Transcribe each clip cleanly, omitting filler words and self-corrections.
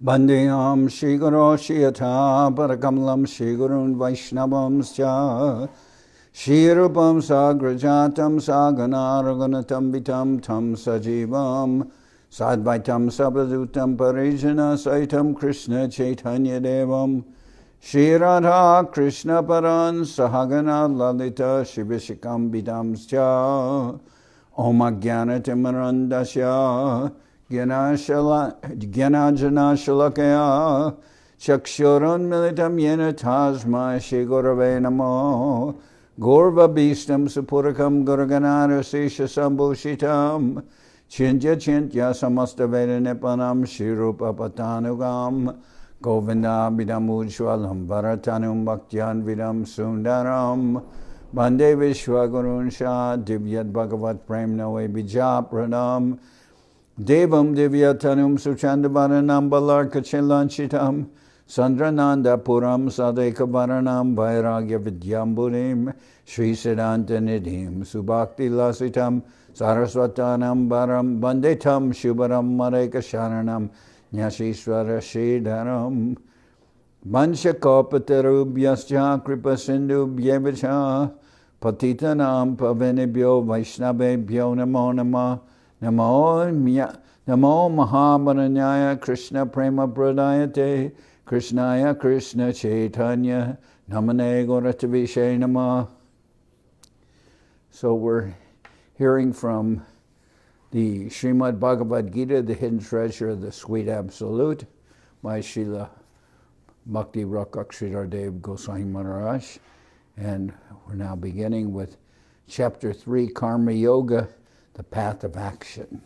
Bandeham Shri Guru Shiyata Parakamalam Shri Gurun Vaishnavam Scha Shri Rupam Sagrajatam Sagana Raghunatam Vitam Tam Sajivam Sadvaitam Sabhadutam Parijana Saitam Krishna Chaitanya Devam Shri Radha Krishna Paran Sahagana Lalita Shivishikam Vidam Scha Om Ajnana Timarandasya Gyanajana Shalakaya Chakshurun Militam Yena Tasma Shri Gurave Namo Gorva Bhistam Supurakam Gurganara Sesha Sambhushitam Chintya Chintya Samasta Veda Nipanam Shri Rupa Patanugam Govinda Vidam Ujwalam Bharatanum Bhaktyan Vidam Sundaram Bande Vishwagurun Shah Divyat Bhagavat Prem Nawe Bija Pranam Devam Divyatanum Suchandavaranam Balarka Chilanchitam Sandrananda Puram Sadeka Varanam Vairagya Vidyamburim Sri Siddhanta Nidhim Subhakti Lasitam Saraswatanam Baram Bandetam Shubharam Mareka Sharanam Nyashishwara Sridharam Vanshakapatarubhyascha Kripa Sindhu Bhyevacha Patitanam Pavanebhyo Vaishnavebhyo Namo Namah Namo Mahabaranyaya Krishna Prema Pradayate Krishnaya Krishna Chaitanya Namane Gauratavishe Namah. So we're hearing from the Srimad Bhagavad Gita, the hidden treasure of the sweet absolute, by Srila Bhakti Rakshak Sridhar Dev-Goswami Maharaj. And we're now beginning with Chapter 3, Karma Yoga, the path of action.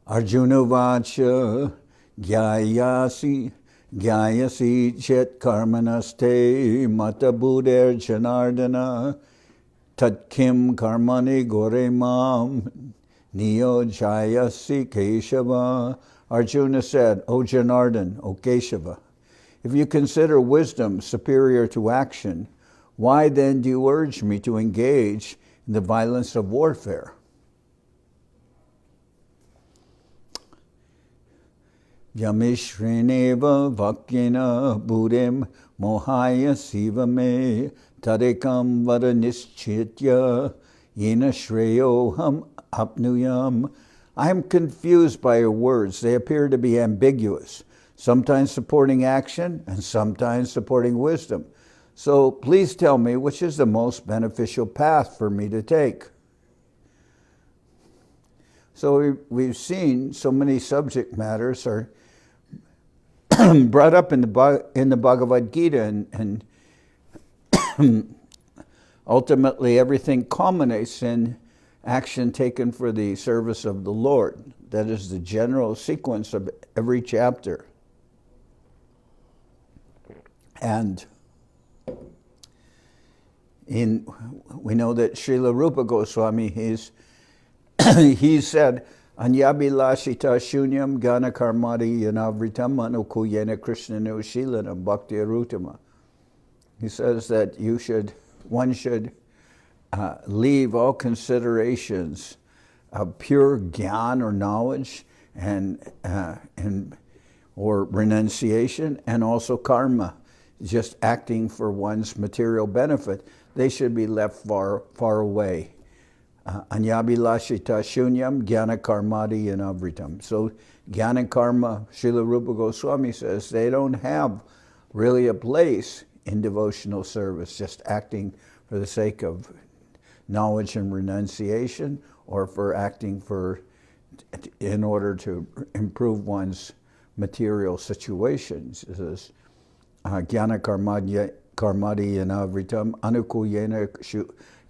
Arjuna Vacha Gyayasi Chet Karmanaste Mata Buddher Janardana Tat Kim Karmani Gore Mam Neo Jayasi Keshava. Arjuna said, O Janardan, O Keshava, if you consider wisdom superior to action, why then do you urge me to engage in the violence of warfare? Yamishrineva vakyena buddhim mohaya siva me tarekam vada nischitya yena shreyoham apnuyam. I am confused by your words. They appear to be ambiguous, sometimes supporting action and sometimes supporting wisdom. So please tell me which is the most beneficial path for me to take. So we've seen so many subject matters are brought up in the Bhagavad Gita, and ultimately everything culminates in action taken for the service of the Lord. That is the general sequence of every chapter. And we know that Srila Rupa Goswami, he said, Anyabilashita shunyam gana karmadi yanavritam anukuyena krishna nushilanam bhakti arutama. He says that one should leave all considerations of pure gyan or knowledge or renunciation, and also karma, just acting for one's material benefit. They should be left far away. Anyabilashita shunyam jnana karmadi yanavritam. So jnana and karma, Srila Rupa Goswami says, they don't have really a place in devotional service, just acting for the sake of knowledge and renunciation, or for acting in order to improve one's material situations. It says, jnana karmadi yanavritam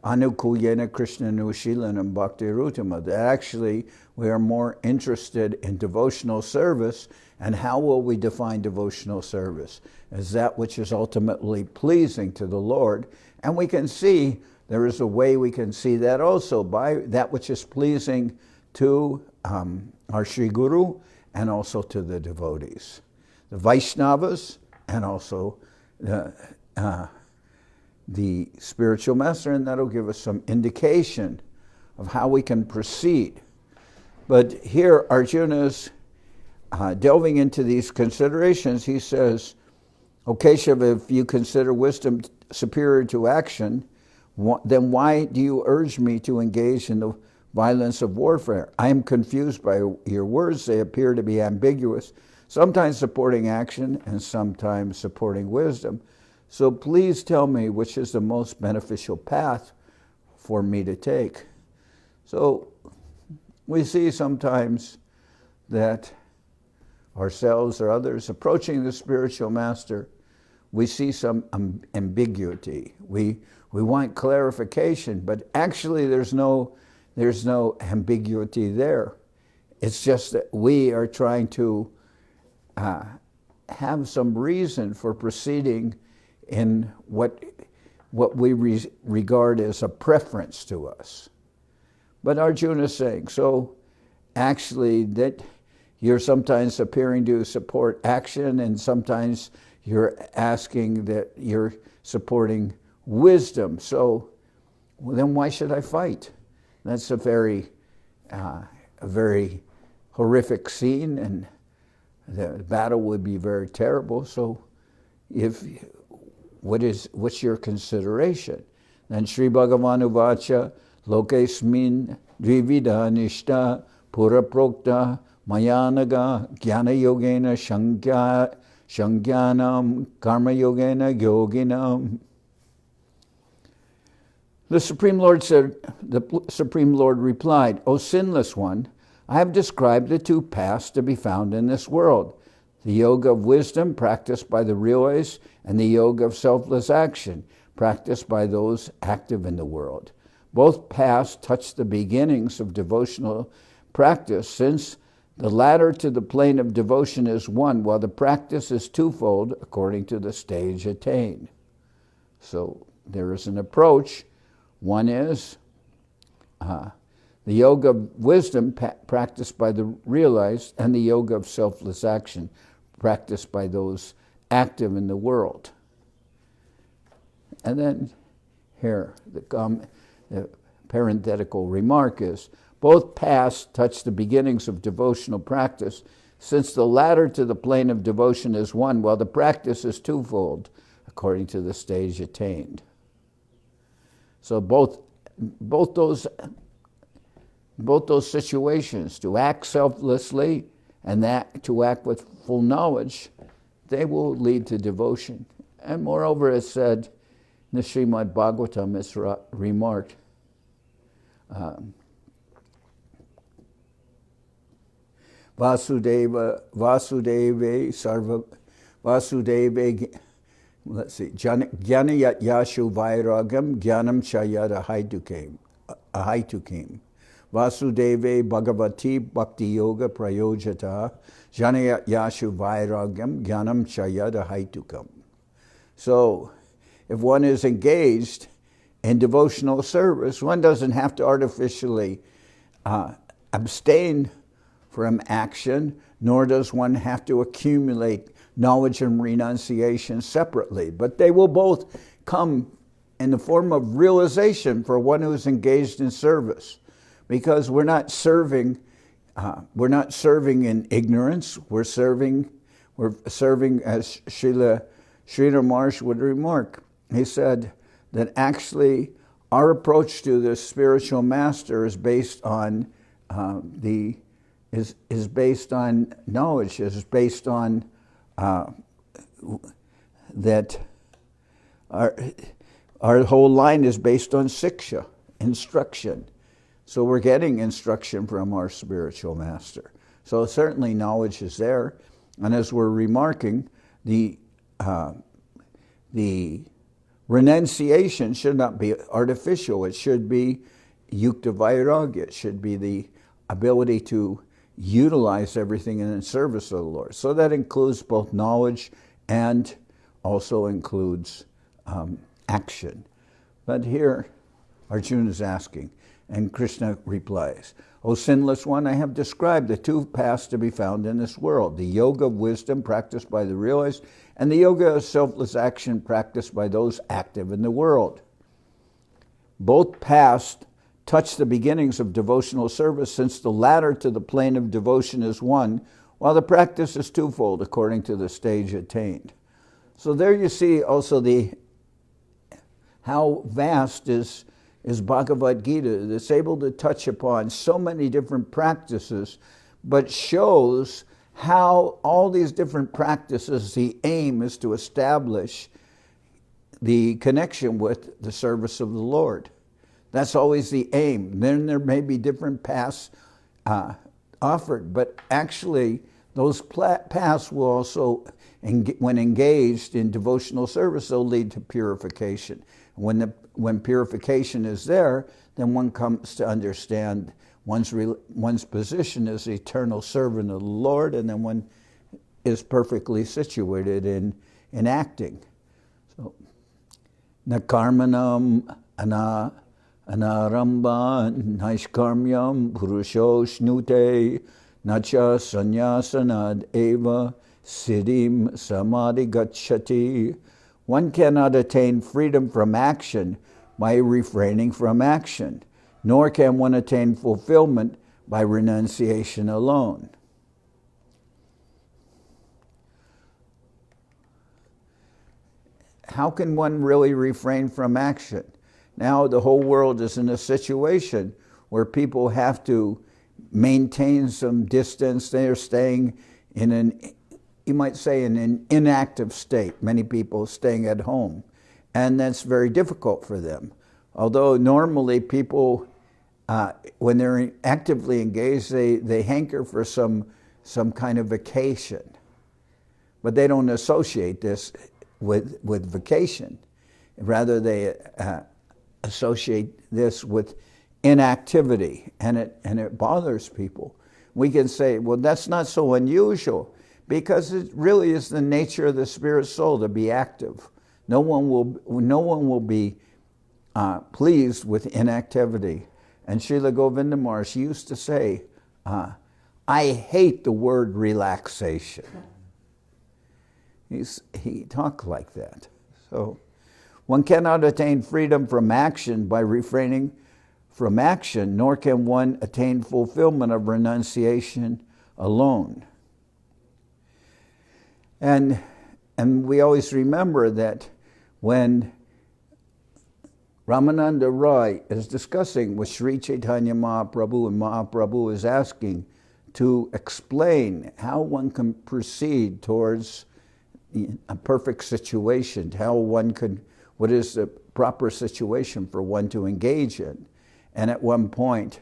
Anukuyena Krishna Nushilanam Bhakti Rutama. That actually we are more interested in devotional service. And how will we define devotional service? As that which is ultimately pleasing to the Lord. And we can see, there is a way we can see that also, by that which is pleasing to our Sri Guru and also to the devotees, the Vaishnavas, and also the spiritual master, and that'll give us some indication of how we can proceed. But here Arjuna's delving into these considerations. He says, "O Keshava, if you consider wisdom superior to action, then why do you urge me to engage in the violence of warfare? I am confused by your words. They appear to be ambiguous, sometimes supporting action and sometimes supporting wisdom. So please tell me which is the most beneficial path for me to take." So we see sometimes that ourselves or others approaching the spiritual master, we see some ambiguity. We want clarification, but actually there's no ambiguity there. It's just that we are trying to have some reason for proceeding in what we regard as a preference to us. But Arjuna is saying, so actually that you're sometimes appearing to support action, and sometimes you're asking that you're supporting wisdom. So then why should I fight? That's a very horrific scene, and the battle would be very terrible. So what's your consideration? Then Sri Bhagavan Uvacha Lokesmin Dvivida Nishta Pura Prokta Mayanaga Jnana Yogena Shangyanam Karma Yogena Yoginam. The Supreme Lord replied, "O sinless one, I have described the two paths to be found in this world, the yoga of wisdom practiced by the realized and the yoga of selfless action practiced by those active in the world. Both paths touch the beginnings of devotional practice, since the ladder to the plane of devotion is one, while the practice is twofold according to the stage attained." So there is an approach. One is the yoga of wisdom practiced by the realized, and the yoga of selfless action practiced by those active in the world. And then here, the parenthetical remark is, both paths touch the beginnings of devotional practice, since the ladder to the plane of devotion is one, while the practice is twofold, according to the stage attained. So both those situations, to act selflessly and to act with full knowledge, they will lead to devotion. And moreover, it's said in the Srimad Bhagavatam, it's remarked, Vasudeva Sarva Vasudeva, let's see, Jnanayat Yashu Vairagam Jnanam Chayat Ahitukim. Vasudeva Bhagavati Bhakti Yoga Prayojata Jnanayat Yashu Vairagam Jnanam Chayat Ahitukim. So, if one is engaged in devotional service, one doesn't have to artificially abstain from action, nor does one have to accumulate knowledge and renunciation separately. But they will both come in the form of realization for one who is engaged in service. Because we're not serving in ignorance. We're serving as Sridhar Maharaj would remark. He said that actually our approach to the spiritual master is based on is based on knowledge, is based on that our whole line is based on siksha, instruction. So we're getting instruction from our spiritual master. So certainly knowledge is there. And as we're remarking, the renunciation should not be artificial. It should be yukta vairagya. It should be the ability to utilize everything in service of the Lord. So that includes both knowledge and also includes action. But here, Arjuna is asking, and Krishna replies, "O sinless one, I have described the two paths to be found in this world, the yoga of wisdom practiced by the realized, and the yoga of selfless action practiced by those active in the world. Both paths touch the beginnings of devotional service, since the ladder to the plane of devotion is one, while the practice is twofold according to the stage attained. So there you see also how vast is Bhagavad Gita. It's able to touch upon so many different practices, but shows how all these different practices, the aim is to establish the connection with the service of the Lord. That's always the aim. Then there may be different paths offered, but actually those paths will also, when engaged in devotional service, they'll lead to purification. When purification is there, then one comes to understand one's position as eternal servant of the Lord, and then one is perfectly situated in acting. So, na karmanam anarambha naishkarmyam purusho shnute nacha sanyasanad eva siddhim samadhi gacchati. One cannot attain freedom from action by refraining from action, nor can one attain fulfillment by renunciation alone. How can one really refrain from action? Now the whole world is in a situation where people have to maintain some distance. They are staying in you might say, in an inactive state. Many people staying at home. And that's very difficult for them. Although normally people, when they're actively engaged, they hanker for some kind of vacation. But they don't associate this with vacation. Rather, they associate this with inactivity, and it bothers people. We can say, well, that's not so unusual, because it really is the nature of the spirit soul to be active. No one will be pleased with inactivity. And Srila Govinda Maharaj used to say, I hate the word relaxation. He talked like that. So one cannot attain freedom from action by refraining from action, nor can one attain fulfillment of renunciation alone. And we always remember that when Ramananda Roy is discussing with Sri Chaitanya Mahaprabhu, and Mahaprabhu is asking to explain how one can proceed towards a perfect situation, what is the proper situation for one to engage in. And at one point,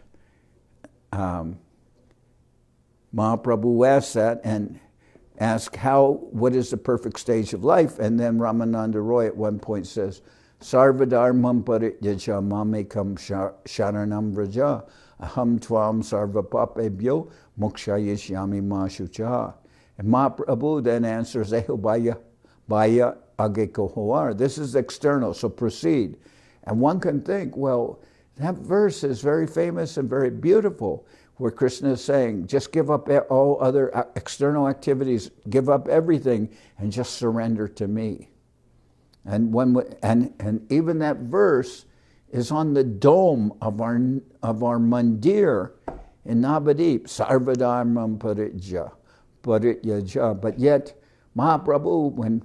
Mahaprabhu asked that and asked what is the perfect stage of life? And then Ramananda Roy at one point says, Sarvadharmam parityaja mamekam sharanam vraja aham tvam sarvapapebhyo mokshayishyami ma shucha. And Mahaprabhu then answers, Eho baya agekohoar. This is external, so proceed. And one can think, well, that verse is very famous and very beautiful, where Krishna is saying, just give up all other external activities, give up everything, and just surrender to me. And even that verse is on the dome of our mandir in Navadip, Sarvadharmam parityaja. But yet, Mahaprabhu, when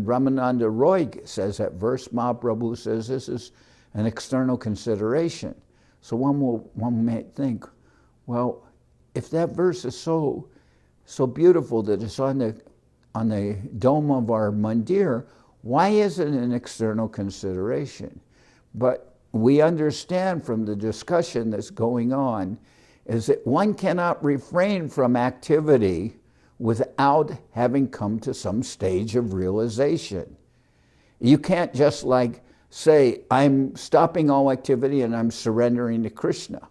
Ramananda Roy says that verse, Mahaprabhu says this is an external consideration. So one may think, well, if that verse is so beautiful that it's on the dome of our mandir, why is it an external consideration? But we understand from the discussion that's going on is that one cannot refrain from activity without having come to some stage of realization. You can't just say, I'm stopping all activity and I'm surrendering to Krishna.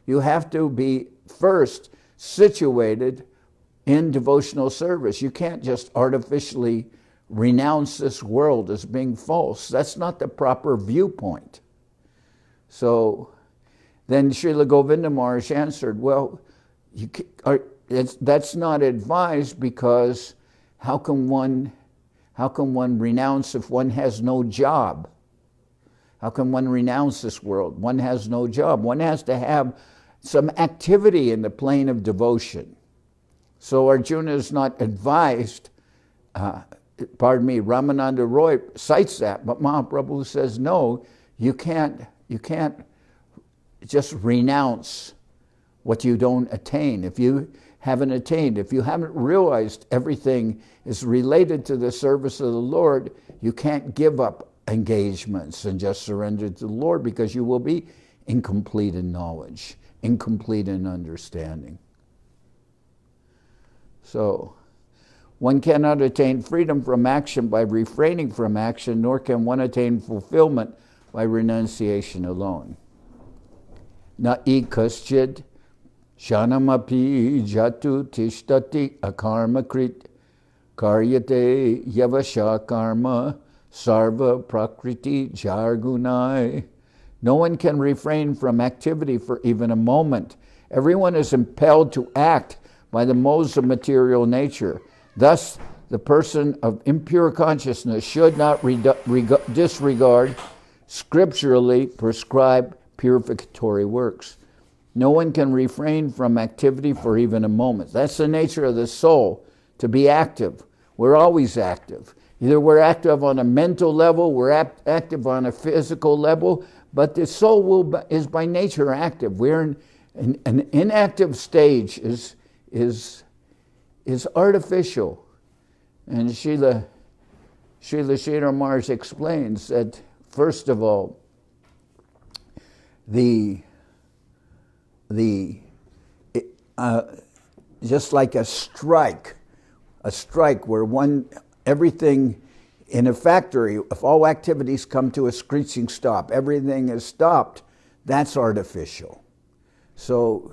You have to be first situated in devotional service. You can't just artificially renounce this world as being false. That's not the proper viewpoint. So then Srila Govinda Maharaj answered, well, that's not advised, because how can one renounce if one has no job? How can one renounce this world? One has no job. One has to have some activity in the plane of devotion. So Arjuna is not advised, Ramananda Roy cites that, but Mahaprabhu says, no, you can't just renounce what you don't attain. If you haven't attained, if you haven't realized everything is related to the service of the Lord, you can't give up engagements and just surrender to the Lord, because you will be incomplete in knowledge, incomplete in understanding. So, one cannot attain freedom from action by refraining from action, nor can one attain fulfillment by renunciation alone. Na ikaschid shanamapi jatu tishtati akarmakrit karyate yavasha karma sarva prakriti jargunai. No one can refrain from activity for even a moment. Everyone is impelled to act by the modes of material nature. Thus, the person of impure consciousness should not disregard scripturally prescribed purificatory works. No one can refrain from activity for even a moment. That's the nature of the soul, to be active. We're always active. Either we're active on a mental level, we're active on a physical level, but the soul is by nature active. We're in an inactive stage is artificial. And Srila Sridhar Maharaj explains that, first of all, just like a strike where everything in a factory, if all activities come to a screeching stop, everything is stopped, that's artificial. So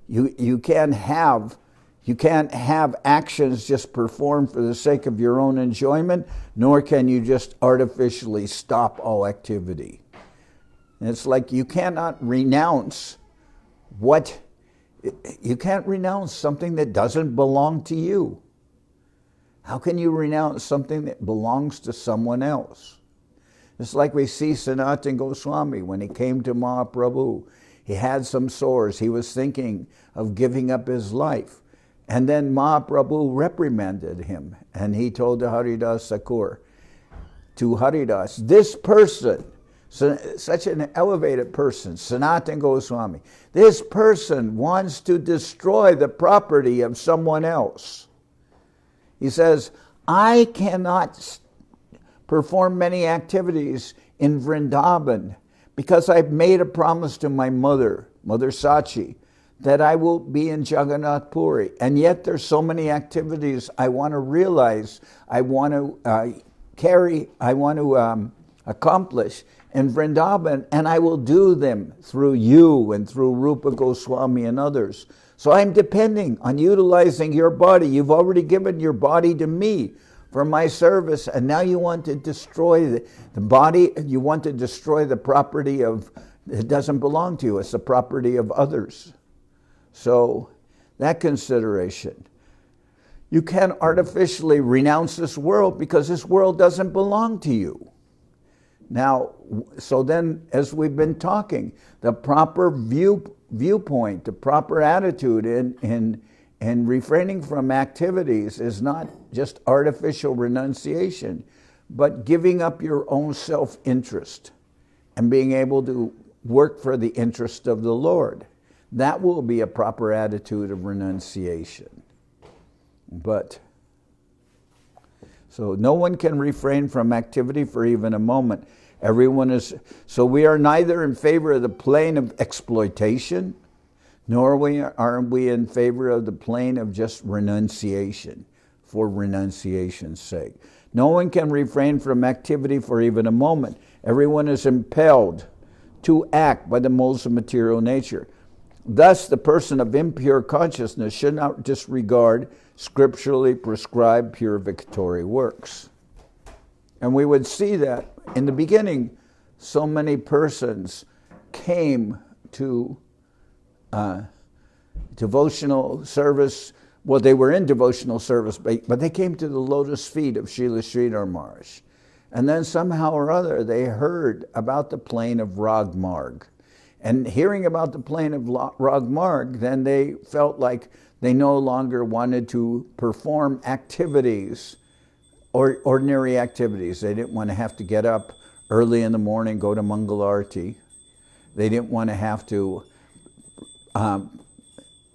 you can't have actions just performed for the sake of your own enjoyment, nor can you just artificially stop all activity. And it's like you cannot renounce something that doesn't belong to you. How can you renounce something that belongs to someone else? It's like we see Sanatana Goswami when he came to Mahaprabhu. He had some sores. He was thinking of giving up his life. And then Mahaprabhu reprimanded him. And he told Haridas Thakur to Haridas, this person, such an elevated person, Sanatana Goswami, this person wants to destroy the property of someone else. He says, I cannot perform many activities in Vrindavan because I've made a promise to my mother Sachi, that I will be in Jagannath Puri. And yet there's so many activities I want to realize, I want to accomplish in Vrindavan, and I will do them through you and through Rupa Goswami and others. So I'm depending on utilizing your body. You've already given your body to me for my service, and now you want to destroy the body, you want to destroy the property of, it doesn't belong to you, it's the property of others. So that consideration. You can't artificially renounce this world because this world doesn't belong to you. Now, so then, as we've been talking, the proper viewpoint, the proper attitude in refraining from activities is not just artificial renunciation, but giving up your own self-interest and being able to work for the interest of the Lord. That will be a proper attitude of renunciation. So no one can refrain from activity for even a moment. So we are neither in favor of the plane of exploitation, nor are we in favor of the plane of just renunciation for renunciation's sake. No one can refrain from activity for even a moment. Everyone is impelled to act by the modes of material nature. Thus, the person of impure consciousness should not disregard scripturally prescribed purificatory works. And we would see that in the beginning, so many persons came to devotional service. Well, they were in devotional service, but they came to the lotus feet of Srila Sridhar Maharaj. And then somehow or other they heard about the plane of Ragmarg. And hearing about the plane of Ragmarg, then they felt like they no longer wanted to perform activities, or ordinary activities. They didn't want to have to get up early in the morning, go to Mangalarti. They didn't want to have to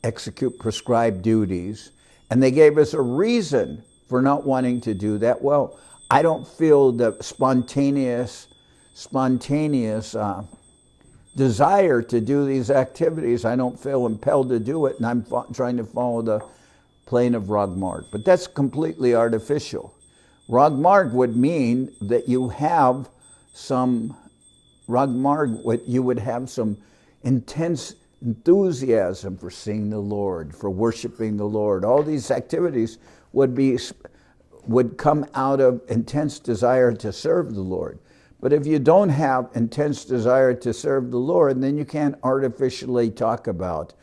execute prescribed duties. And they gave us a reason for not wanting to do that. Well, I don't feel the spontaneous desire to do these activities. I don't feel impelled to do it, and I'm trying to follow the plane of Ragmarg. But that's completely artificial. Ragmarg would mean that you have some you would have some intense enthusiasm for seeing the Lord, for worshiping the Lord. All these activities would come out of intense desire to serve the Lord. But if you don't have intense desire to serve the Lord, then you can't artificially talk about,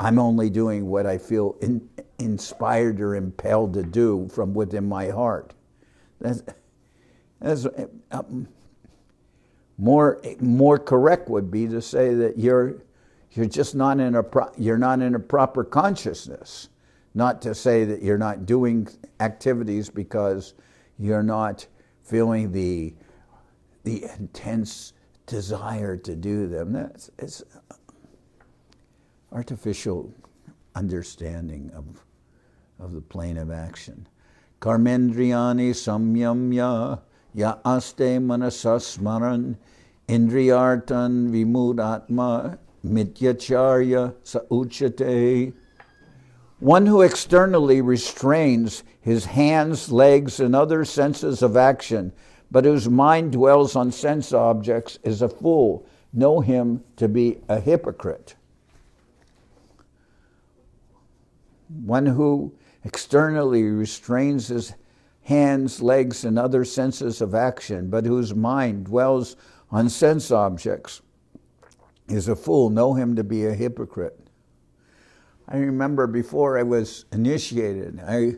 I'm only doing what I feel inspired or impelled to do from within my heart. That's more correct would be to say that you're just not in a proper consciousness. Not to say that you're not doing activities because you're not feeling the intense desire to do them. It's artificial understanding of the plane of action. Karmendriyani samyamya ya aste manasasmaran indriyartan vimudatma mityacharya sa uchate. One who externally restrains his hands, legs, and other senses of action, but whose mind dwells on sense objects, is a fool. Know him to be a hypocrite. One who externally restrains his hands, legs, and other senses of action, but whose mind dwells on sense objects, is a fool. Know him to be a hypocrite. I remember before I was initiated, I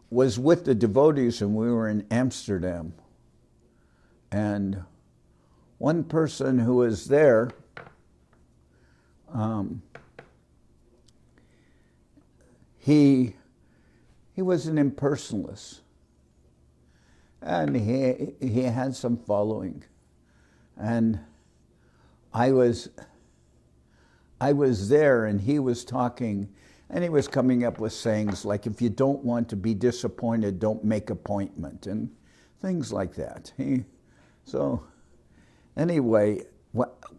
was with the devotees and we were in Amsterdam. And one person who was there, he was an impersonalist. And he had some following. And I was there and he was talking, and he was coming up with sayings like, if you don't want to be disappointed, don't make appointment, and things like that. So anyway,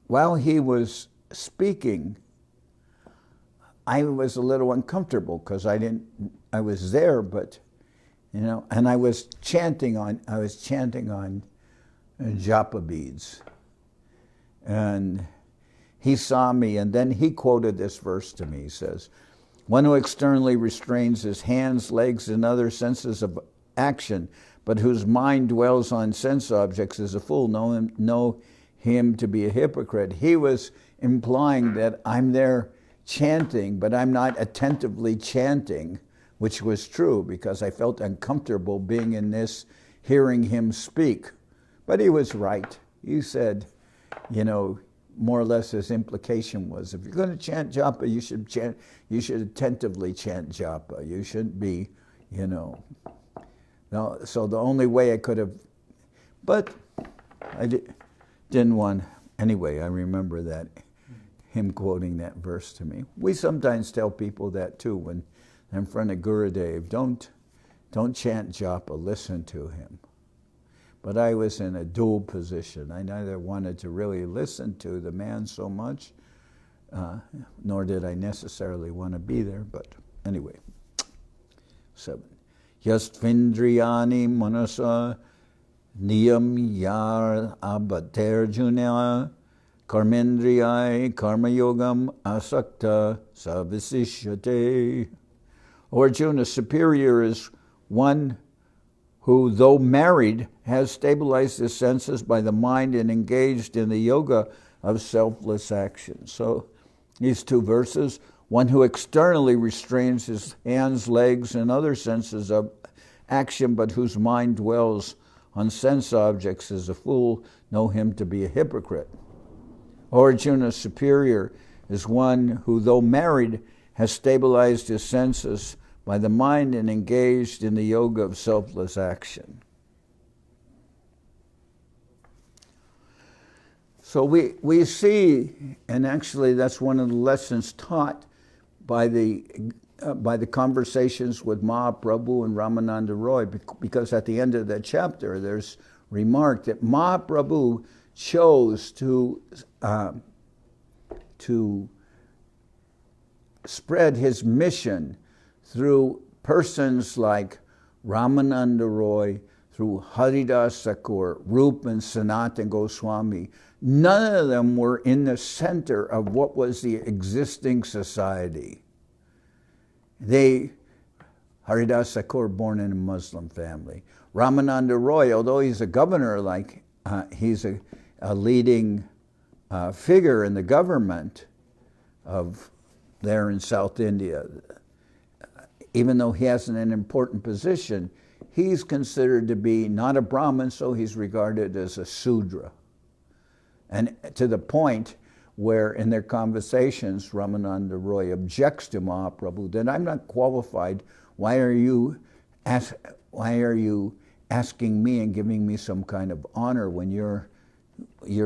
while he was speaking, I was a little uncomfortable because I was there, but, and I was chanting on japa beads. And he saw me, and then he quoted this verse to me. He says, one who externally restrains his hands, legs, and other senses of action, but whose mind dwells on sense objects, is a fool. Know him to be a hypocrite. He was implying that I'm there chanting, but I'm not attentively chanting, which was true because I felt uncomfortable being in this, hearing him speak. But he was right. He said, more or less his implication was, if you're going to chant japa, you should attentively chant japa. You shouldn't be, No, so the only way I could have, but I didn't want, anyway, I remember that, him quoting that verse to me. We sometimes tell people that too when in front of Gurudev, don't chant japa, listen to him. But I was in a dual position. I neither wanted to really listen to the man so much, nor did I necessarily want to be there, but anyway. 7. Yastvindriyani manasa niyam yar abhaterjuna karmendriyai karma yogam asakta savisishyate. O Arjuna, superior is one who, though married, has stabilized his senses by the mind and engaged in the yoga of selfless action. So these two verses, one who externally restrains his hands, legs, and other senses of action, but whose mind dwells on sense objects as a fool know him to be a hypocrite. Arjuna superior is one who, though married, has stabilized his senses by the mind and engaged in the yoga of selfless action. So we see, and actually that's one of the lessons taught by the conversations with Mahaprabhu and Ramananda Roy, because at the end of that chapter there's remarked that Mahaprabhu chose to spread his mission through persons like Ramananda Roy, through Haridas Thakur, Rupa and Sanatana Goswami. None of them were in the center of what was the existing society. Haridas Thakur, born in a Muslim family. Ramananda Roy, although he's a governor, he's a leading figure in the government of there in South India. Even though he has an important position, he's considered to be not a Brahmin, so he's regarded as a Sudra. And to the point where in their conversations, Ramananda Roy objects to Mahaprabhu that I'm not qualified. Why are you asking me and giving me some kind of honor when you're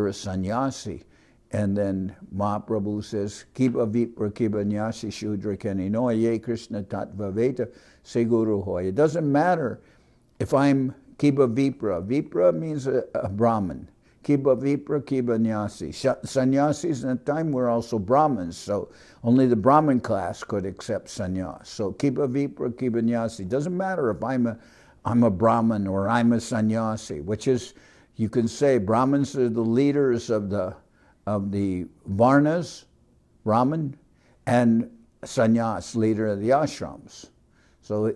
a sannyasi? And then Mahaprabhu says, Kiba vipra kiba nyasi shudra kaninoy ye Krishna tattva veta se guru hoy. It doesn't matter if I'm kiba vipra. Vipra means a Brahmin. Kiba vipra kiba nyasi. Sannyasis in that time were also Brahmins, so only the Brahmin class could accept sannyas. So kiba vipra kiba nyasi. Doesn't matter if I'm a Brahmin or I'm a sannyasi, which is, you can say Brahmins are the leaders of the Varnas, Brahmin, and sannyas, leader of the ashrams. So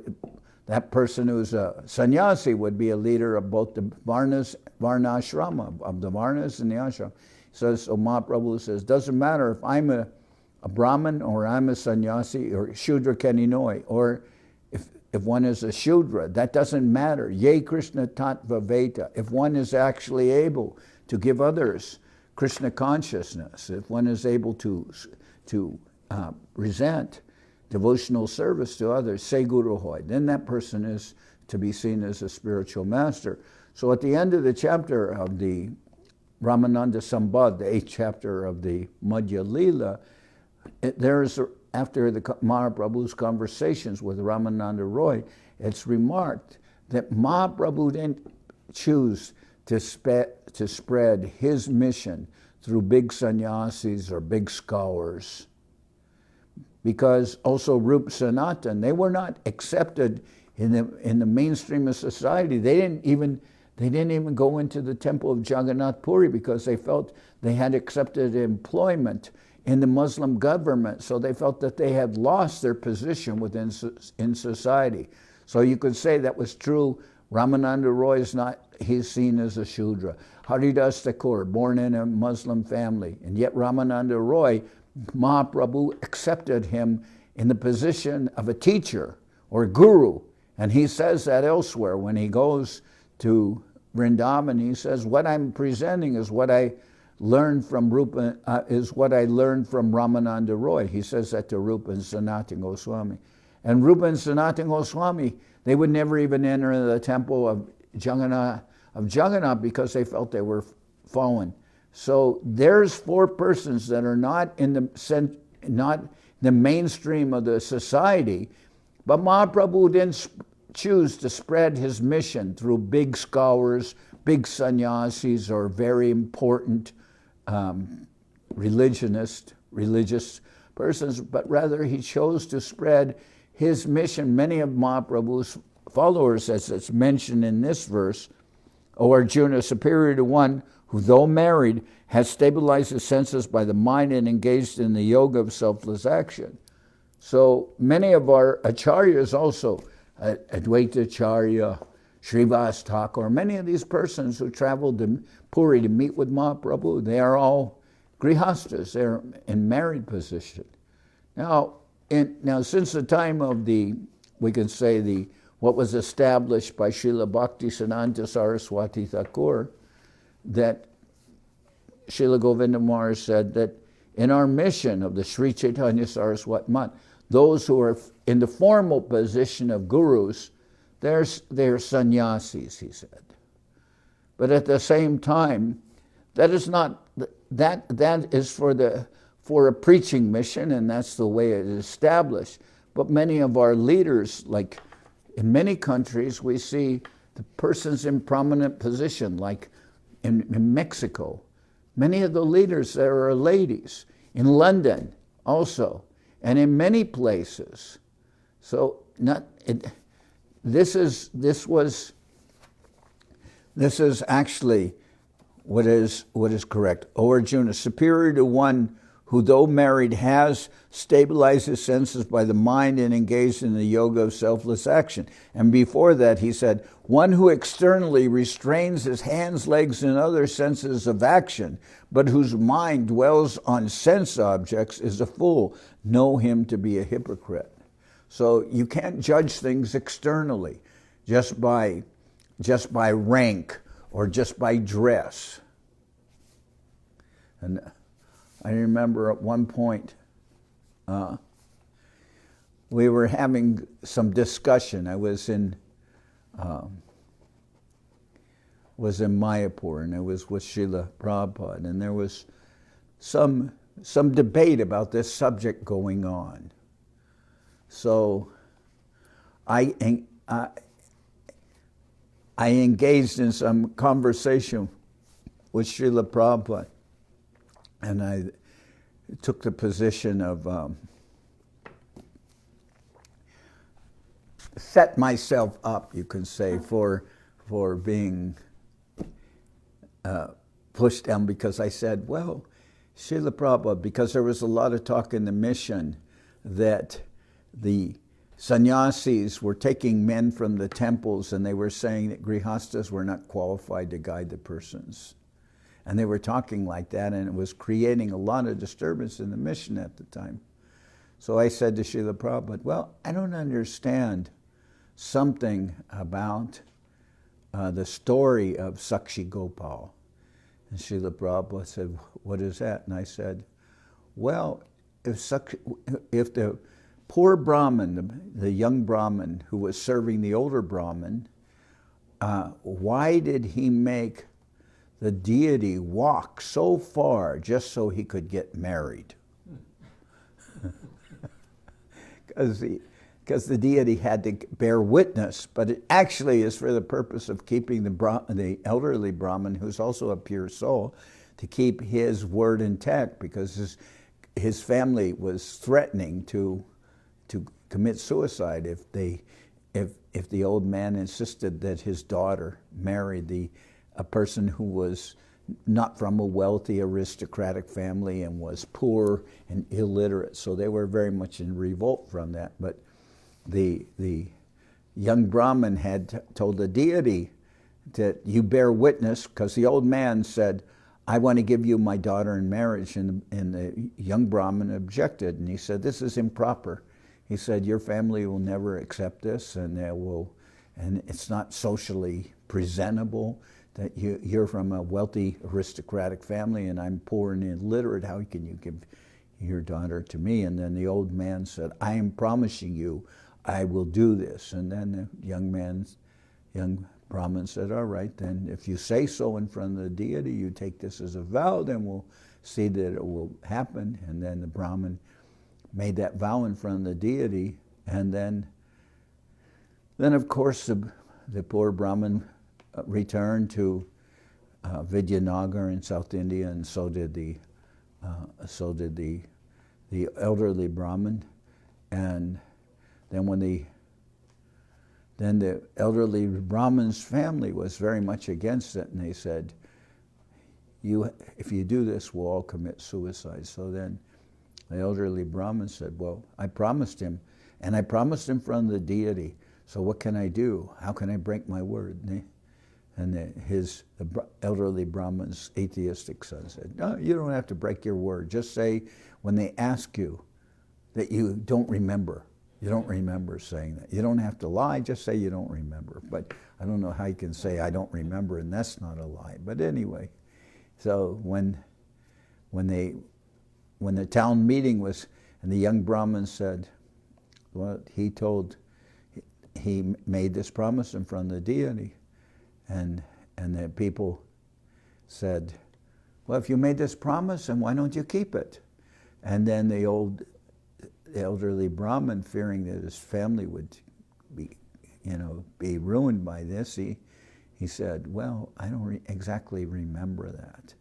that person who's a sannyasi would be a leader of both the Varnashrama, of the Varnas and the ashram. So Mahaprabhu says, doesn't matter if I'm a Brahmin or I'm a sannyasi or Shudra Kaninoy, or if one is a Shudra, that doesn't matter. Ye Krishna tattva veta. If one is actually able to give others Krishna consciousness, if one is able to present devotional service to others, say Guru Hoy, then that person is to be seen as a spiritual master. So at the end of the chapter of the Ramananda Sambad, the 8th chapter of the Madhya Lila, after the Mahaprabhu's conversations with Ramananda Roy, it's remarked that Mahaprabhu didn't choose to spread his mission through big sannyasis or big scholars. Because also Rupa Sanatan, they were not accepted in the mainstream of society. They didn't even go into the temple of Jagannath Puri because they felt they had accepted employment in the Muslim government, so they felt that they had lost their position in society. So you could say that was true. Ramananda Roy he's seen as a Shudra. Haridas Thakur, born in a Muslim family, and yet Ramananda Roy, Mahaprabhu accepted him in the position of a teacher or guru, and he says that elsewhere when he goes to Vrindavan. He says, "What I'm presenting is what I learned from Ramananda Roy." He says that to Rupa and Sanatana Goswami, and Rupa and Sanatana Goswami, they would never even enter the temple of Jagannath because they felt they were fallen. So there's 4 persons that are not in the mainstream of the society, but Mahaprabhu didn't choose to spread his mission through big scholars, big sannyasis, or very important religious persons, but rather he chose to spread his mission. Many of Mahaprabhu's followers, as it's mentioned in this verse, O Arjuna, superior to one who, though married, has stabilized his senses by the mind and engaged in the yoga of selfless action. So many of our acharyas also, Advaita Acharya, Srivas Thakur, many of these persons who traveled to Puri to meet with Mahaprabhu, they are all grihastas, they're in married position. Now since the time of we can say the what was established by Srila Bhaktisiddhanta Saraswati Thakur, that Srila Govinda Maharaj said that in our mission of the Sri Chaitanya Saraswat Mat, those who are in the formal position of gurus, they're sannyasis, he said. But at the same time, that is not, that is for a preaching mission, and that's the way it is established. But many of our leaders, like in many countries, we see the persons in prominent position, like in Mexico. Many of the leaders there are ladies. In London also, and in many places. So this is actually what is correct. O Arjuna, superior to one who, though married, has stabilized his senses by the mind and engaged in the yoga of selfless action. And before that, he said, one who externally restrains his hands, legs, and other senses of action, but whose mind dwells on sense objects, is a fool. Know him to be a hypocrite. So you can't judge things externally, just by rank or just by dress. And I remember at one point, we were having some discussion. I was in Mayapur, and I was with Srila Prabhupada, and there was some debate about this subject going on. So I engaged in some conversation with Srila Prabhupada, and I took the position of set myself up, you can say, for being pushed down, because I said, well, Srila Prabhupada, because there was a lot of talk in the mission that the sannyasis were taking men from the temples, and they were saying that grihastas were not qualified to guide the persons. And they were talking like that, and it was creating a lot of disturbance in the mission at the time. So I said to Srila Prabhupada, well, I don't understand something about the story of Sakshi Gopal. And Srila Prabhupada said, what is that? And I said, well, if the poor Brahmin, the young Brahmin who was serving the older Brahmin, why did he make the deity walk so far just so he could get married? Because the deity had to bear witness, but it actually is for the purpose of keeping the elderly Brahmin, who's also a pure soul, to keep his word intact, because his family was threatening to commit suicide if the old man insisted that his daughter marry a person who was not from a wealthy aristocratic family and was poor and illiterate. So they were very much in revolt from that. But the young Brahmin had told the deity that you bear witness, because the old man said, I want to give you my daughter in marriage. And the young Brahmin objected, and he said, this is improper. He said, your family will never accept this, and it's not socially presentable that you're from a wealthy aristocratic family and I'm poor and illiterate. How can you give your daughter to me? And then the old man said, I am promising you I will do this. And then the young Brahmin said, all right, then if you say so in front of the deity, you take this as a vow, then we'll see that it will happen. And then the Brahmin made that vow in front of the deity, and then of course the poor Brahmin returned to Vidyanagar in South India, and so did the elderly Brahmin. And then the elderly Brahmin's family was very much against it, and they said, if you do this, we'll all commit suicide. So then the elderly Brahmin said, well, I promised him, and I promised in front of the deity, so what can I do? How can I break my word? And the elderly Brahmin's atheistic son said, no, you don't have to break your word. Just say when they ask you that you don't remember. You don't remember saying that. You don't have to lie, just say you don't remember. But I don't know how you can say I don't remember and that's not a lie. But anyway, so when the town meeting was, and the young Brahmin said, well, he made this promise in front of the deity. And the people said, well, if you made this promise, then why don't you keep it? And then the elderly Brahmin, fearing that his family would be ruined by this, he said, well, I don't exactly remember that.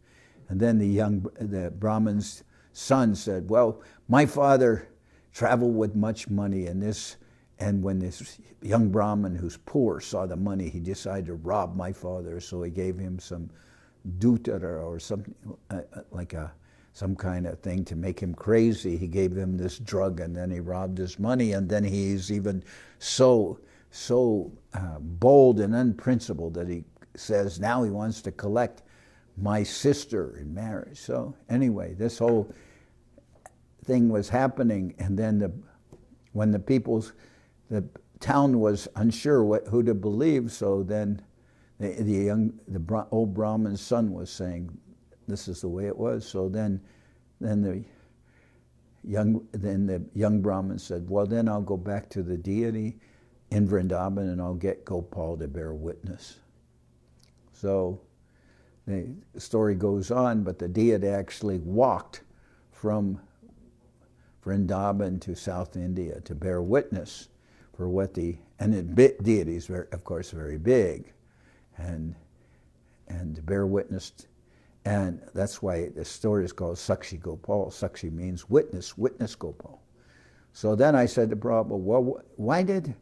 And then the Brahmin's son said, well, my father traveled with much money, and when this young Brahmin who's poor saw the money, he decided to rob my father, so he gave him some dutara or something some kind of thing to make him crazy. He gave him this drug, and then he robbed his money, and then he's even so bold and unprincipled that he says now he wants to collect my sister in marriage. So anyway, this whole thing was happening, and then when the town was unsure who to believe, so then the old Brahmin's son was saying, this is the way it was. So then the young Brahmin said, well, then I'll go back to the deity in Vrindavan and I'll get Gopal to bear witness. So the story goes on, but the deity actually walked from Vrindavan to South India to bear witness for what and the deity is, of course, very big, and to bear witness. And that's why the story is called Sakshi Gopal. Sakshi means witness, witness Gopal. So then I said to Prabhupada, well, why did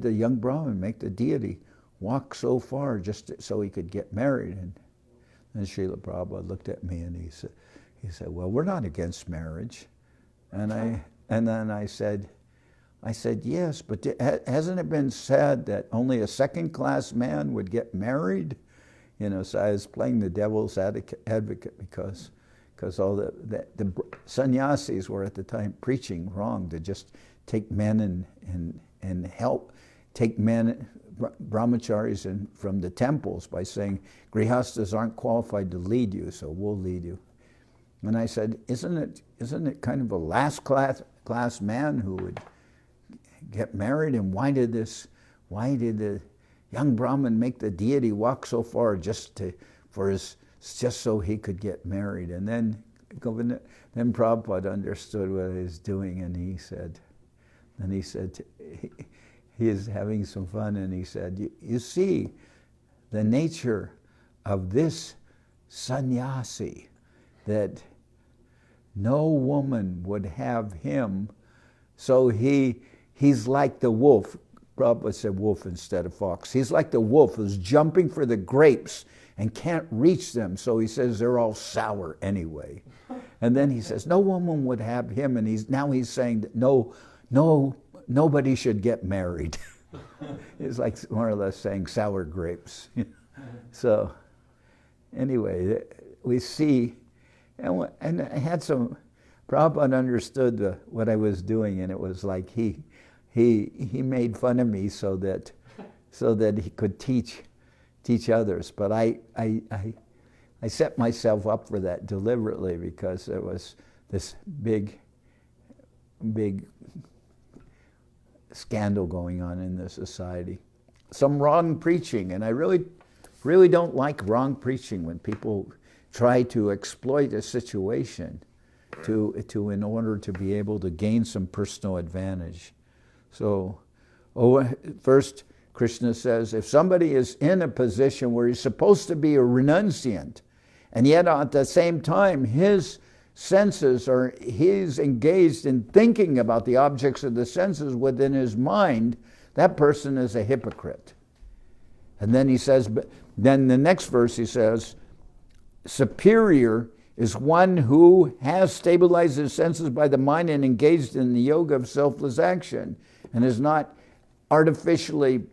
the young Brahmin make the deity walk so far just so he could get married? And Srila Prabhupada looked at me and he said, well, we're not against marriage. And then I said, yes, but hasn't it been said that only a second-class man would get married? So I was playing the devil's advocate because all the sannyasis were at the time preaching wrong, to just take men and help take men, brahmacharis, from the temples by saying grihastas aren't qualified to lead you, so we'll lead you. And I said, isn't it kind of a last class man who would get married? And why did the young Brahmin make the deity walk so far just so he could get married? And then Prabhupada understood what he was doing, and he said, he is having some fun, and he said, you see, the nature of this sannyasi, that no woman would have him, so he's like the wolf. Prabhupada said wolf instead of fox. He's like the wolf who's jumping for the grapes and can't reach them, so he says they're all sour anyway. And then he says no woman would have him, and he's saying that nobody should get married. It's like more or less saying sour grapes. So anyway, we see, and I had some, Prabhupada understood what I was doing, and it was like he made fun of me so that he could teach others. But I set myself up for that deliberately, because there was this big scandal going on in the society. Some wrong preaching, and I really don't like wrong preaching when people try to exploit a situation in order to be able to gain some personal advantage. So, first, Krishna says, if somebody is in a position where he's supposed to be a renunciant, and yet at the same time his senses he's engaged in thinking about the objects of the senses within his mind, that person is a hypocrite. And then he says, then the next verse he says, superior is one who has stabilized his senses by the mind and engaged in the yoga of selfless action, and is not artificially,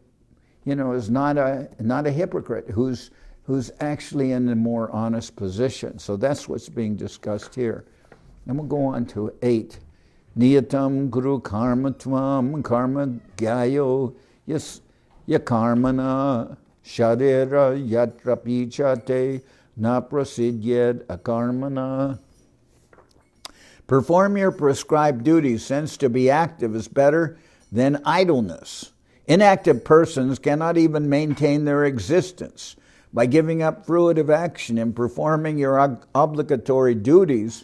is not a hypocrite, who's actually in a more honest position. So that's what's being discussed here. And we'll go on to 8. Niyatam guru karma tvam karma gyayo yas yakarmana sharira yatra pichate na prasidyed akarmana. Perform your prescribed duties, since to be active is better than idleness. Inactive persons cannot even maintain their existence. By giving up fruitive action and performing your obligatory duties,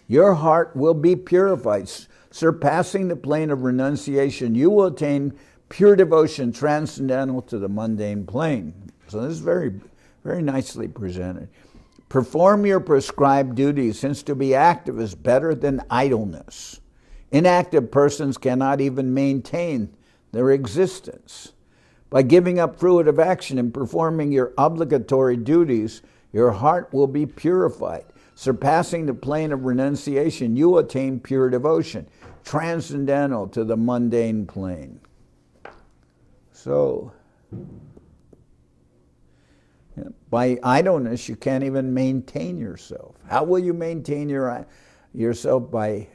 your heart will be purified. Surpassing the plane of renunciation, you will attain pure devotion transcendental to the mundane plane. So this is very, very nicely presented. Perform your prescribed duties, since to be active is better than idleness. Inactive persons cannot even maintain their existence. By giving up fruitive action and performing your obligatory duties, your heart will be purified. Surpassing the plane of renunciation, you will attain pure devotion, transcendental to the mundane plane. So, by idleness, you can't even maintain yourself. How will you maintain yourself? By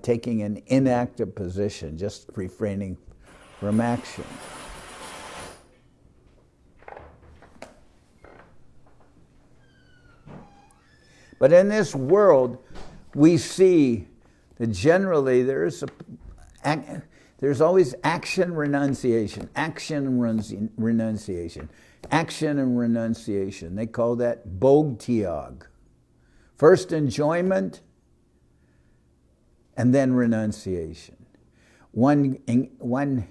taking an inactive position, just refraining from action. But in this world, we see that generally there's always action renunciation, action and renunciation, action and renunciation. They call that bhog-tyag. First enjoyment, and then renunciation. One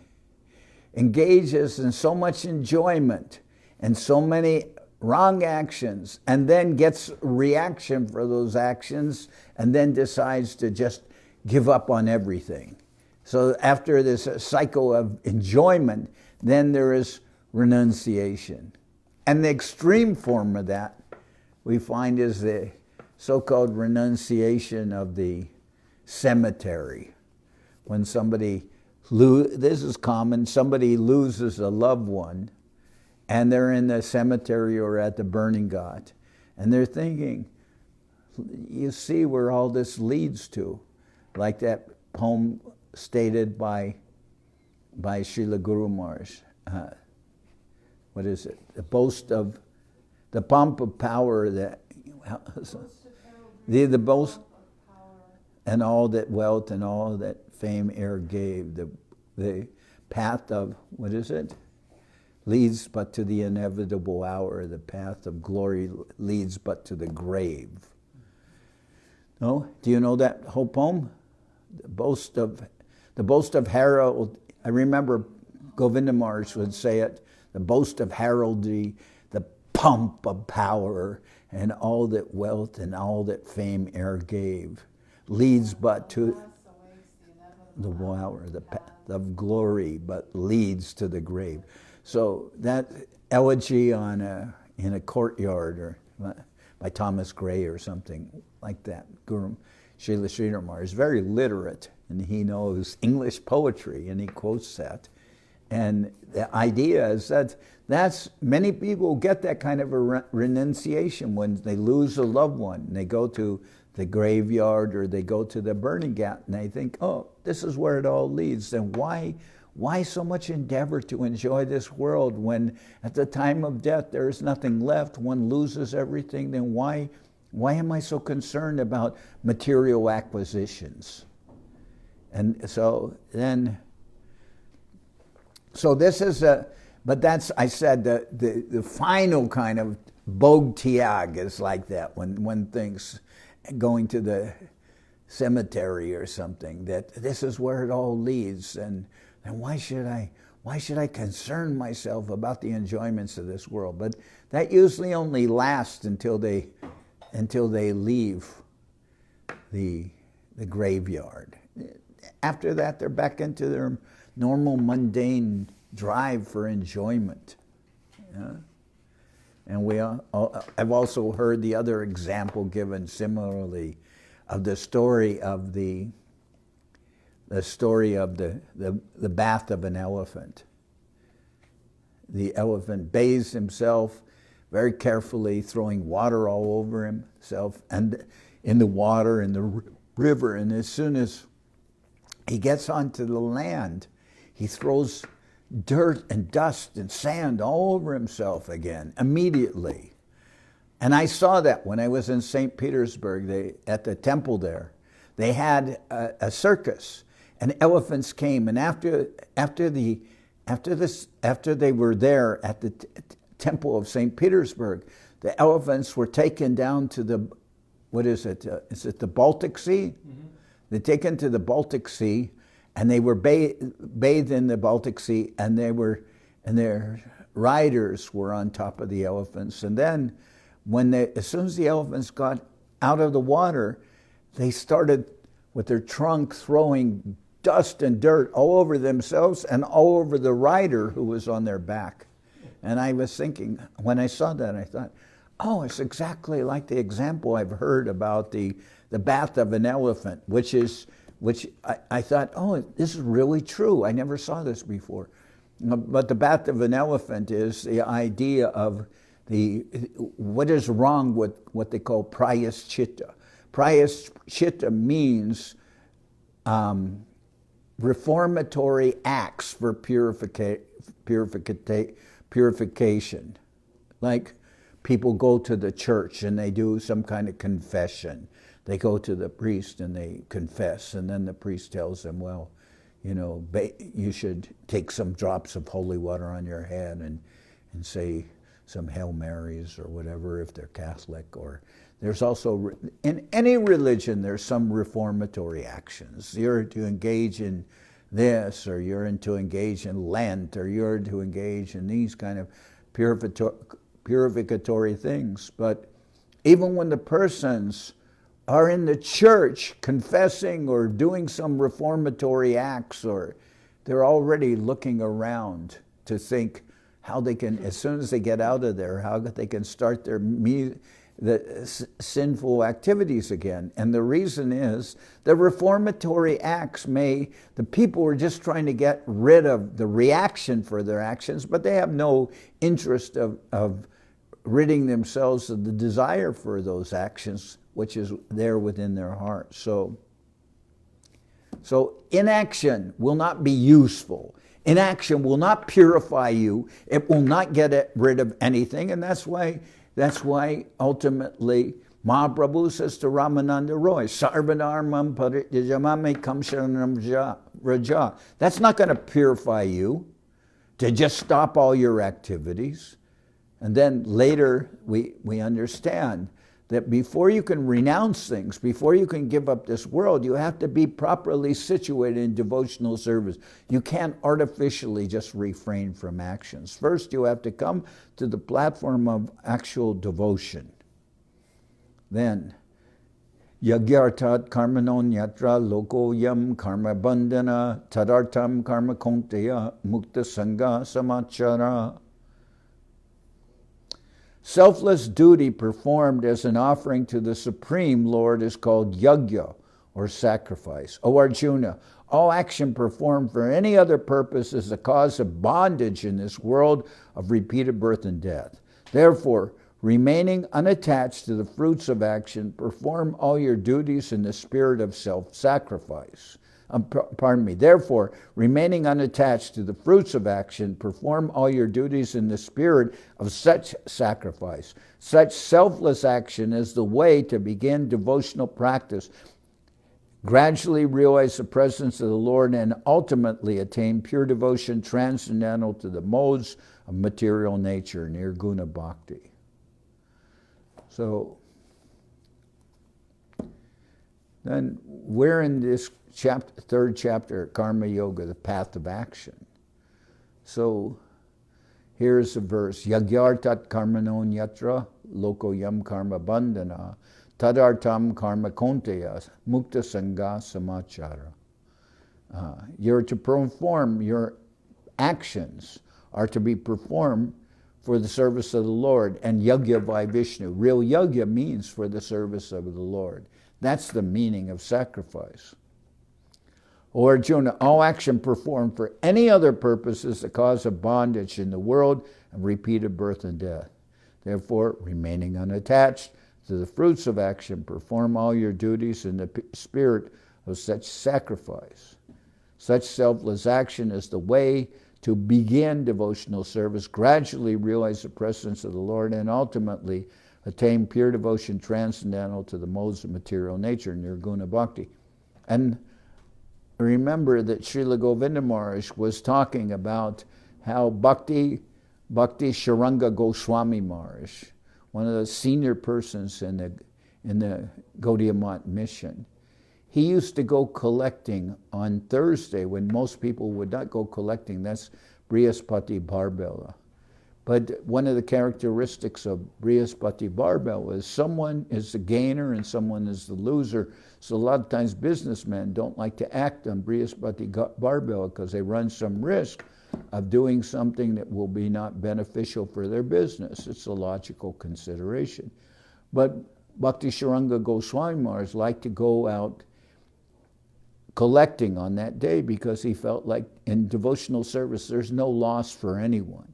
engages in so much enjoyment and so many wrong actions, and then gets reaction for those actions, and then decides to just give up on everything. So after this cycle of enjoyment, then there is renunciation. And the extreme form of that we find is the so-called renunciation of the cemetery. When somebody, this is common, somebody loses a loved one, and they're in the cemetery or at the burning ghat, and they're thinking, you see where all this leads to, like that poem stated by Srila Guru Maharaj. What is it? The boast of, the pomp of power, the boast, and all that wealth and all that fame e'er gave. The path of, what is it? Leads but to the inevitable hour. The path of glory leads but to the grave. No? Do you know that whole poem? The boast of Harold. I remember Govinda Maharaj would say it. The boast of heraldry, the pomp of power, and all that wealth and all that fame e'er gave, leads but to the hour, the path of glory, but leads to the grave. So that elegy in a courtyard, or by Thomas Gray or something like that, Guru Srila Sridhar Maharaj is very literate, and he knows English poetry, and he quotes that. And the idea is that many people get that kind of a renunciation when they lose a loved one, and they go to the graveyard or they go to the burning ghat, and they think, oh, this is where it all leads. Then why so much endeavor to enjoy this world when at the time of death there is nothing left, one loses everything? Then why am I so concerned about material acquisitions? And so this is but that's, I said, the final kind of bhog-tyag is like that, when things going to the cemetery or something, that this is where it all leads, and why should I concern myself about the enjoyments of this world? But that usually only lasts until they leave the graveyard. After that, they're back into their normal mundane drive for enjoyment. Yeah? And I've also heard the other example given similarly of the story of the bath of an elephant. The elephant bathes himself very carefully, throwing water all over himself and in the water in the river. And as soon as he gets onto the land, he throws dirt and dust and sand all over himself again, immediately. And I saw that when I was in St. Petersburg, at the temple there. They had a circus, and elephants came, and after they were there at the temple of St. Petersburg, the elephants were taken down to the, what is it? Is it the Baltic Sea? Mm-hmm. They're taken to the Baltic Sea, and they were bathed in the Baltic Sea, and their riders were on top of the elephants. And then, as soon as the elephants got out of the water, they started with their trunk throwing dust and dirt all over themselves and all over the rider who was on their back. And I was thinking, when I saw that, I thought, oh, it's exactly like the example I've heard about the bath of an elephant, which I thought, oh, this is really true. I never saw this before. But the bath of an elephant is the idea of what is wrong with what they call prayaschita. Prayaschita means reformatory acts for purification. Like people go to the church and they do some kind of confession. They go to the priest and they confess, and then the priest tells them, well, you should take some drops of holy water on your head and say some Hail Marys or whatever if they're Catholic. Or there's also, in any religion, there's some reformatory actions. You're to engage in this, or you're to engage in Lent, or you're to engage in these kind of purificatory things. But even when the persons are in the church confessing or doing some reformatory acts, or they're already looking around to think how they can, as soon as they get out of there, how they can start the sinful activities again. And the reason is the reformatory acts the people were just trying to get rid of the reaction for their actions, but they have no interest of ridding themselves of the desire for those actions, which is there within their heart. So inaction will not be useful. Inaction will not purify you. It will not get rid of anything, and that's why ultimately Mahaprabhu says to Ramananda Roy, Sarvadharmam parijamame kamsharanam raja. That's not going to purify you, to just stop all your activities. And then later we understand that before you can renounce things, before you can give up this world, you have to be properly situated in devotional service. You can't artificially just refrain from actions. First, you have to come to the platform of actual devotion. Then, yagyartat karmanon yatra lokoyam karma bandhana tadartam karma konteya mukta sangha samachara. Selfless duty performed as an offering to the Supreme Lord is called yajna, or sacrifice. O Arjuna, all action performed for any other purpose is the cause of bondage in this world of repeated birth and death. Therefore, remaining unattached to the fruits of action, perform all your duties in the spirit of self-sacrifice. Therefore, remaining unattached to the fruits of action, perform all your duties in the spirit of such sacrifice. Such selfless action is the way to begin devotional practice, gradually realize the presence of the Lord, and ultimately attain pure devotion transcendental to the modes of material nature, nirguna bhakti. So, then we're in this third chapter, Karma Yoga, the path of action. So here's a verse, Yagyartat karmanon yatra loko yam karma bandhana tadartam karma konteya mukta sangha samachara. You're to perform, your actions are to be performed for the service of the Lord, and yajna by Vishnu. Real yajna means for the service of the Lord. That's the meaning of sacrifice. O Arjuna, all action performed for any other purpose is the cause of bondage in the world and repeated birth and death. Therefore, remaining unattached to the fruits of action, perform all your duties in the spirit of such sacrifice. Such selfless action is the way to begin devotional service, gradually realize the presence of the Lord, and ultimately attain pure devotion transcendental to the modes of material nature, nirguna bhakti. And remember that Srila Govinda Maharaj was talking about how Bhakti Sharanga Goswami Maharaj, one of the senior persons in the Gaudiya Math mission, he used to go collecting on Thursday when most people would not go collecting. That's Brihaspati Barbela. But one of the characteristics of Brihaspati Barbela is someone is the gainer and someone is the loser. So a lot of times businessmen don't like to act on Brihaspati Barbela because they run some risk of doing something that will be not beneficial for their business. It's a logical consideration. But Bhakti Sharanga Goswami Maharaj liked to go out collecting on that day because he felt like in devotional service there's no loss for anyone.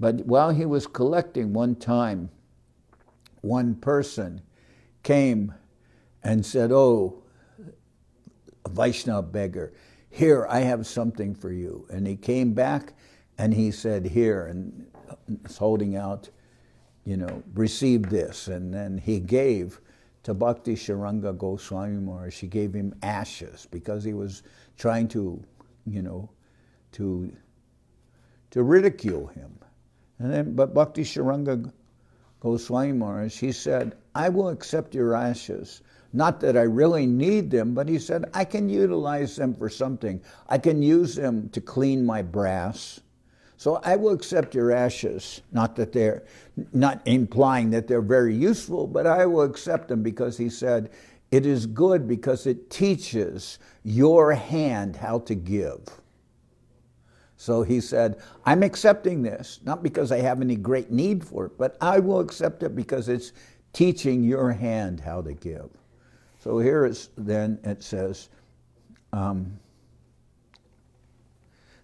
But while he was collecting, one time, one person came and said, "Oh, a Vaishnava beggar, here, I have something for you." And he came back and he said, "Here," and he's holding out, receive this. And then he gave to Bhakti Sharanga Goswami Maharaj, he gave him ashes because he was trying to ridicule him. But Bhakti Sharanga Goswami Maharaj, he said, "I will accept your ashes. Not that I really need them," but he said, "I can utilize them for something. I can use them to clean my brass. So I will accept your ashes." Not implying that they're very useful, but I will accept them because he said, it is good because it teaches your hand how to give. So he said, I'm accepting this, not because I have any great need for it, but I will accept it because it's teaching your hand how to give. So here it says,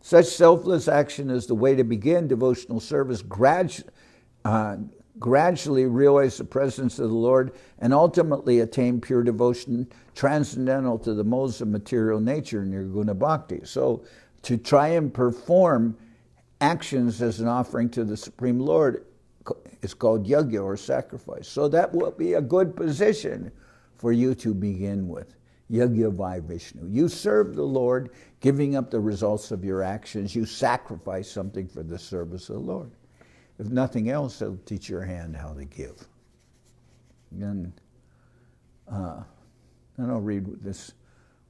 such selfless action is the way to begin devotional service, gradually realize the presence of the Lord, and ultimately attain pure devotion transcendental to the modes of material nature, nirguna bhakti. So to try and perform actions as an offering to the Supreme Lord is called yajna, or sacrifice. So that will be a good position for you to begin with. Yajna vai Vishnu. You serve the Lord, giving up the results of your actions. You sacrifice something for the service of the Lord. If nothing else, it'll teach your hand how to give. Then I'll read this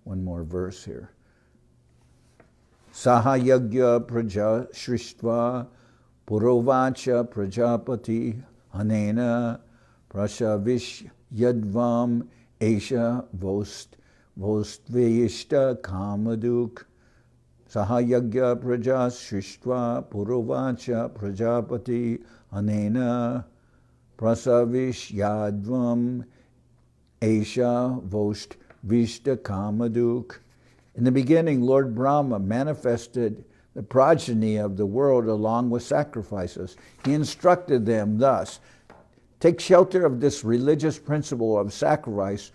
one more verse here. Saha yajna praja shristva purovacha prajapati anena prashavish yadvam esha vostveyishta kamaduk. Saha yajna praja shristva purovacha prajapati anena prasavish yadvam esha vostvishta kamaduk. In the beginning, Lord Brahma manifested the progeny of the world along with sacrifices. He instructed them thus, take shelter of this religious principle of sacrifice,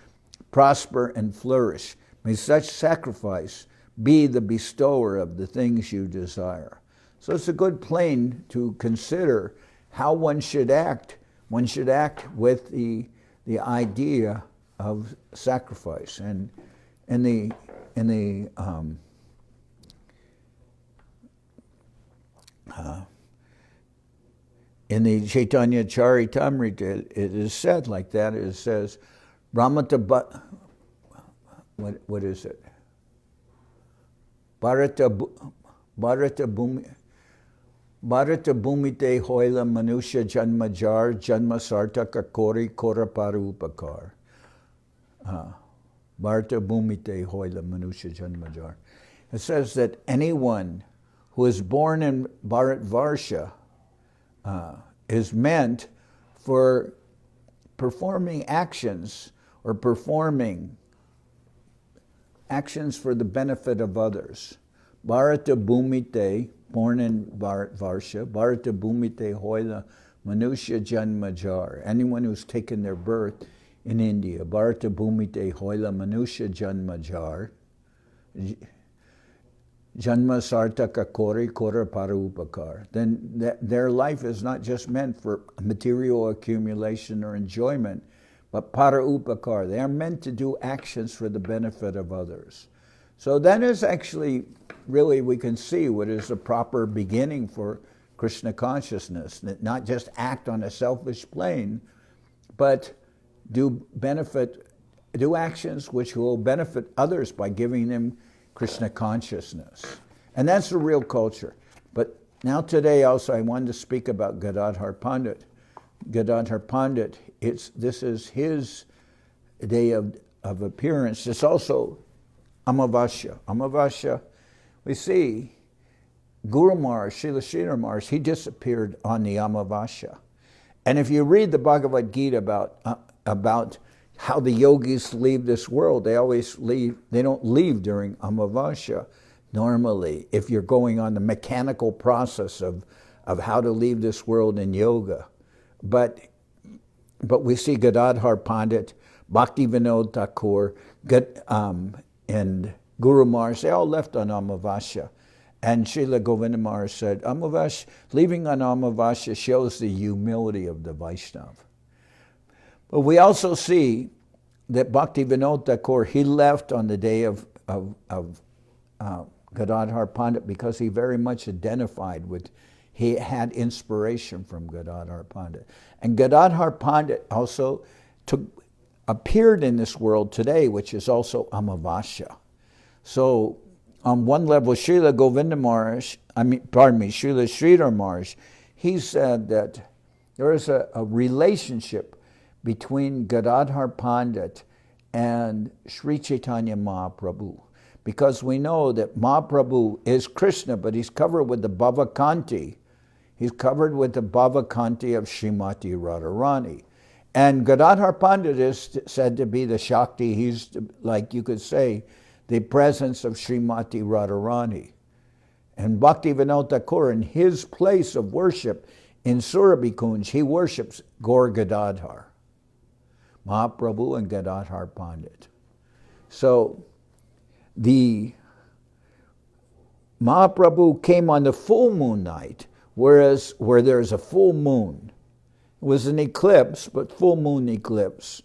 prosper and flourish. May such sacrifice be the bestower of the things you desire. So it's a good plane to consider how one should act. One should act with the idea of sacrifice. And in the Chaitanya Charitamrita, it is said like that. It says, Brahmata, what is it? Bharata Bhumite Hoila Manusha Janmajar Janma Sartaka Kori Koraparupakar. Bharata Bhumite Hoila Manusha Janmajar. It says that anyone who is born in Bharatvarsha is meant for performing actions or performing actions for the benefit of others. Bharata Bhumite, born in Bharatvarsha, Bharata Bhumite Hoila Manusha Janmajar. Anyone who's taken their birth in India. Bharata Bhumite Hoila Manusha Janmajar. Janma Sartaka Kori Kora Parupakar. Then their life is not just meant for material accumulation or enjoyment, but Parupakar. They are meant to do actions for the benefit of others. So that is actually, really, we can see what is a proper beginning for Krishna consciousness. That not just act on a selfish plane, but do actions which will benefit others by giving them Krishna consciousness. And that's the real culture. But now today also I wanted to speak about Gadadhar Pandit. Gadadhar Pandit, this is his day of appearance. It's also Amavasya. Amavasya, we see Guru Maharaj, Srila Maharaj, he disappeared on the Amavasya. And if you read the Bhagavad Gita about how the yogis leave this world, they don't leave during Amavasya normally, if you're going on the mechanical process of how to leave this world in yoga. But we see Gadadhar Pandit, Bhakti Vinod Thakur, and Guru Maharaj, they all left on Amavasya. And Srila Govinda Maharaj said, leaving on Amavasya shows the humility of the Vaishnava. But we also see that Bhakti Vinod Thakur, he left on the day of Gadadhar Pandit because he very much identified with, he had inspiration from Gadadhar Pandit. And Gadadhar Pandit also appeared in this world today, which is also Amavasya. So on one level, Srila Govinda Maharaj, Srila Sridhar Maharaj, he said that there is a relationship between Gadadhar Pandit and Sri Chaitanya Mahaprabhu. Because we know that Mahaprabhu is Krishna, but he's covered with the Bhavakanti. He's covered with the Bhavakanti of Srimati Radharani. And Gadadhar Pandit is said to be the Shakti. He's, like you could say, the presence of Srimati Radharani. And Bhakti Vinod Thakur, in his place of worship in Surabhi Kunj, he worships Gaur Gadadhar, Mahaprabhu and Gadadhar Pandit. So the Mahaprabhu came on the full moon night, where there's a full moon. It was an eclipse, but full moon eclipse.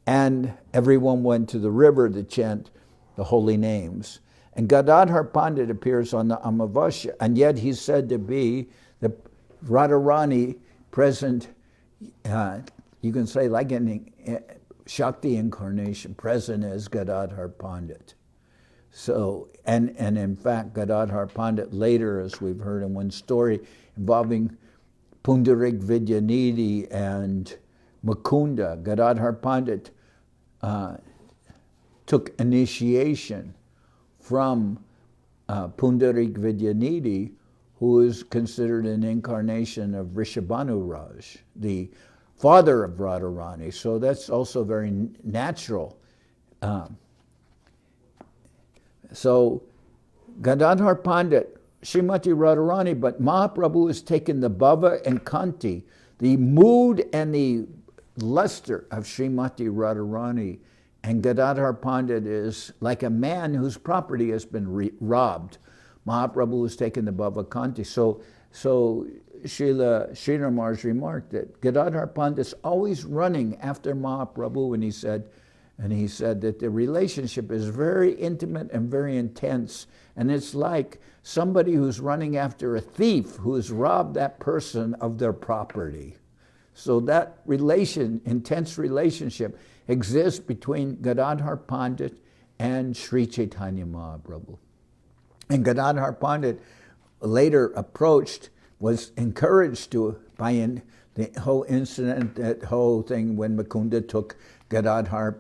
And everyone went to the river to chant the holy names. And Gadadhar Pandit appears on the Amavasya, and yet he's said to be the Radharani present, you can say like an Shakti incarnation, present as Gadadhar Pandit. So, and in fact, Gadadhar Pandit later, as we've heard in one story, involving Pundarik Vidyanidhi and Mukunda, Gadadhar Pandit took initiation from Pundarik Vidyanidhi, who is considered an incarnation of Rishabhanu Raj, the father of Radharani. So that's also very natural. So Gadadhar Pandit, Srimati Radharani, but Mahaprabhu has taken the Bhava and Kanti, the mood and the luster of Srimati Radharani, and Gadadhar Pandit is like a man whose property has been robbed. Mahaprabhu has taken the Bhava Kanti. So Srila Sridhar Maharaj remarked that Gadadhar Pandit is always running after Mahaprabhu, and he said that the relationship is very intimate and very intense, and it's like somebody who's running after a thief who has robbed that person of their property. So that intense relationship exists between Gadadhar Pandit and Sri Chaitanya Mahaprabhu. And Gadadhar Pandit later was encouraged by the whole incident, that whole thing when Mukunda took Gadadhar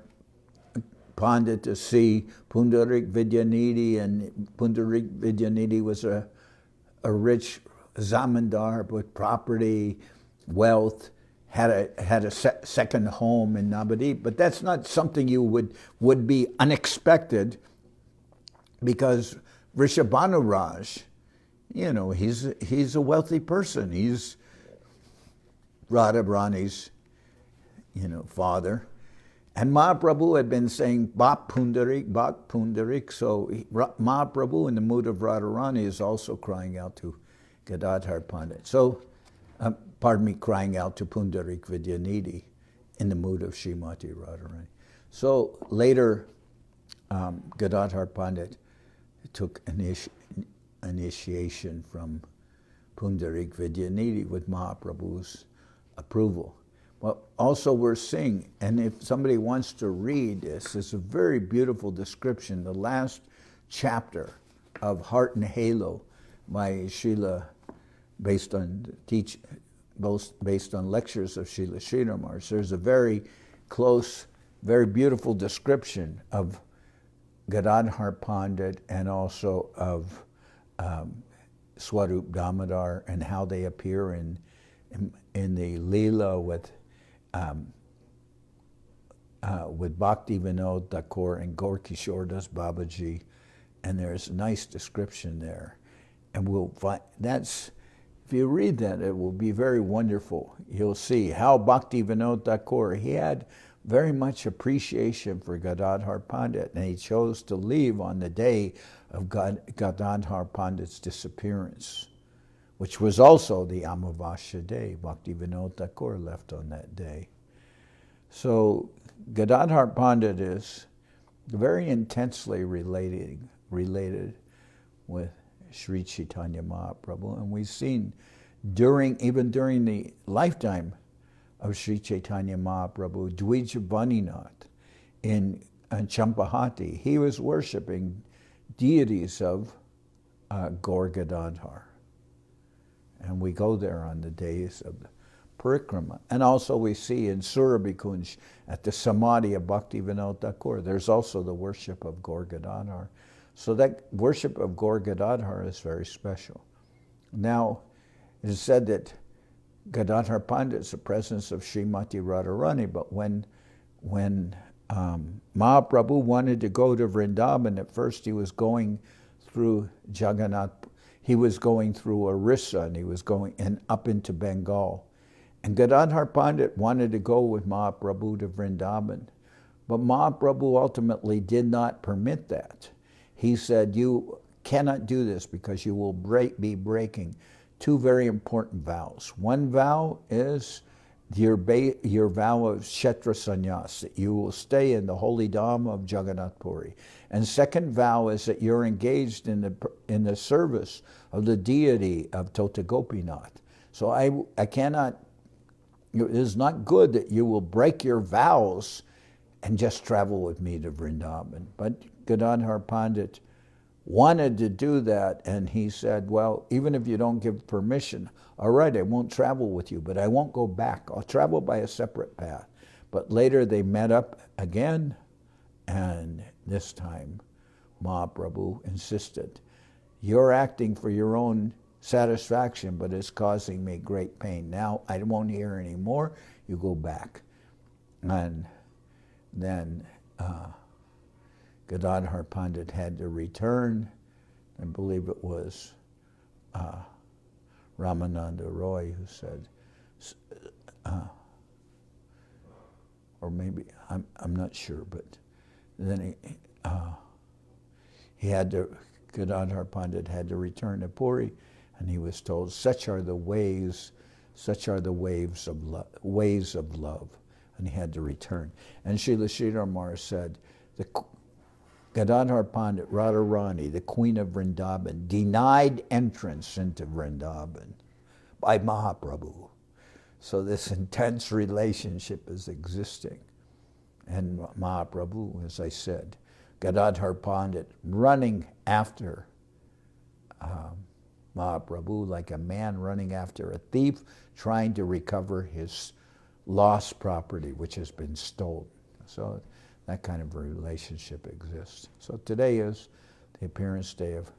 Pandit to see Pundarik Vidyanidhi, and Pundarik Vidyanidhi was a rich zamindar with property, wealth, had a second home in Navadip. But that's not something you would be unexpected, because Rishabhanu Raj, he's a wealthy person. He's Radharani's, father. And Mahaprabhu had been saying, Bhak Pundarik. So Mahaprabhu, in the mood of Radharani, is also crying out to Gadadhar Pandit. So, crying out to Pundarik Vidyanidhi in the mood of Srimati Radharani. So later, Gadadhar Pandit took initiation from Pundarik Vidyanidhi with Mahaprabhu's approval. Well, also we're seeing, and if somebody wants to read this, it's a very beautiful description, the last chapter of Heart and Halo by Srila, based on lectures of Srila Sridhar Maharaj. There's a very close, very beautiful description of Gadadhar Pandit and also of Swarup Damodar and how they appear in the Leela with Bhakti Vinod Thakur and Gaur Kishore Das Babaji, and there's a nice description there. And we'll find, if you read that, it will be very wonderful. You'll see how Bhakti Vinod Thakur, he had very much appreciation for Gadadhar Pandit, and he chose to leave on the day of Gadadhar Pandit's disappearance, which was also the Amavasya day. Bhakti Vinod Thakur left on that day. So Gadadhar Pandit is very intensely related with Sri Chaitanya Mahaprabhu, and we've seen even during the lifetime of Sri Chaitanya Mahaprabhu, Dvijavaninat in Champahati, he was worshipping deities of Gaur Gadadhar. And we go there on the days of the Parikrama. And also we see in Surabhikunj at the Samadhi of Bhakti Vinod Thakur, there's also the worship of Gaur Gadadhar. So that worship of Gaur Gadadhar is very special. Now, it is said that Gadadhar Pandit is the presence of Srimati Radharani, but when Mahaprabhu wanted to go to Vrindavan, at first he was going through Jagannath, he was going through Orissa, and he was going up into Bengal. And Gadadhar Pandit wanted to go with Mahaprabhu to Vrindavan, but Mahaprabhu ultimately did not permit that. He said, you cannot do this because you will be breaking two very important vows. One vow is your vow of Kshetra Sannyas, that you will stay in the holy Dham of Jagannath Puri. And second vow is that you're engaged in the service of the deity of Tota Gopinath. So I cannot, it is not good that you will break your vows and just travel with me to Vrindavan. But Gadadhar Pandit wanted to do that, and he said, well, even if you don't give permission, all right, I won't travel with you, but I won't go back. I'll travel by a separate path. But later they met up again, and this time Mahaprabhu insisted, you're acting for your own satisfaction, but it's causing me great pain. Now I won't hear anymore, you go back. And then Gadadhar Pandit had to return. I believe it was Ramananda Roy who said, or maybe, I'm not sure, but then Gadadhar Pandit had to return to Puri, and he was told, such are the ways of love, and he had to return. And Srila Sridhar Maharaj said, Gadadhar Pandit Radharani, the Queen of Vrindavan, denied entrance into Vrindavan by Mahaprabhu. So this intense relationship is existing. And Mahaprabhu, as I said, Gadadhar Pandit running after Mahaprabhu like a man running after a thief, trying to recover his lost property, which has been stolen. So that kind of a relationship exists. So today is the appearance day of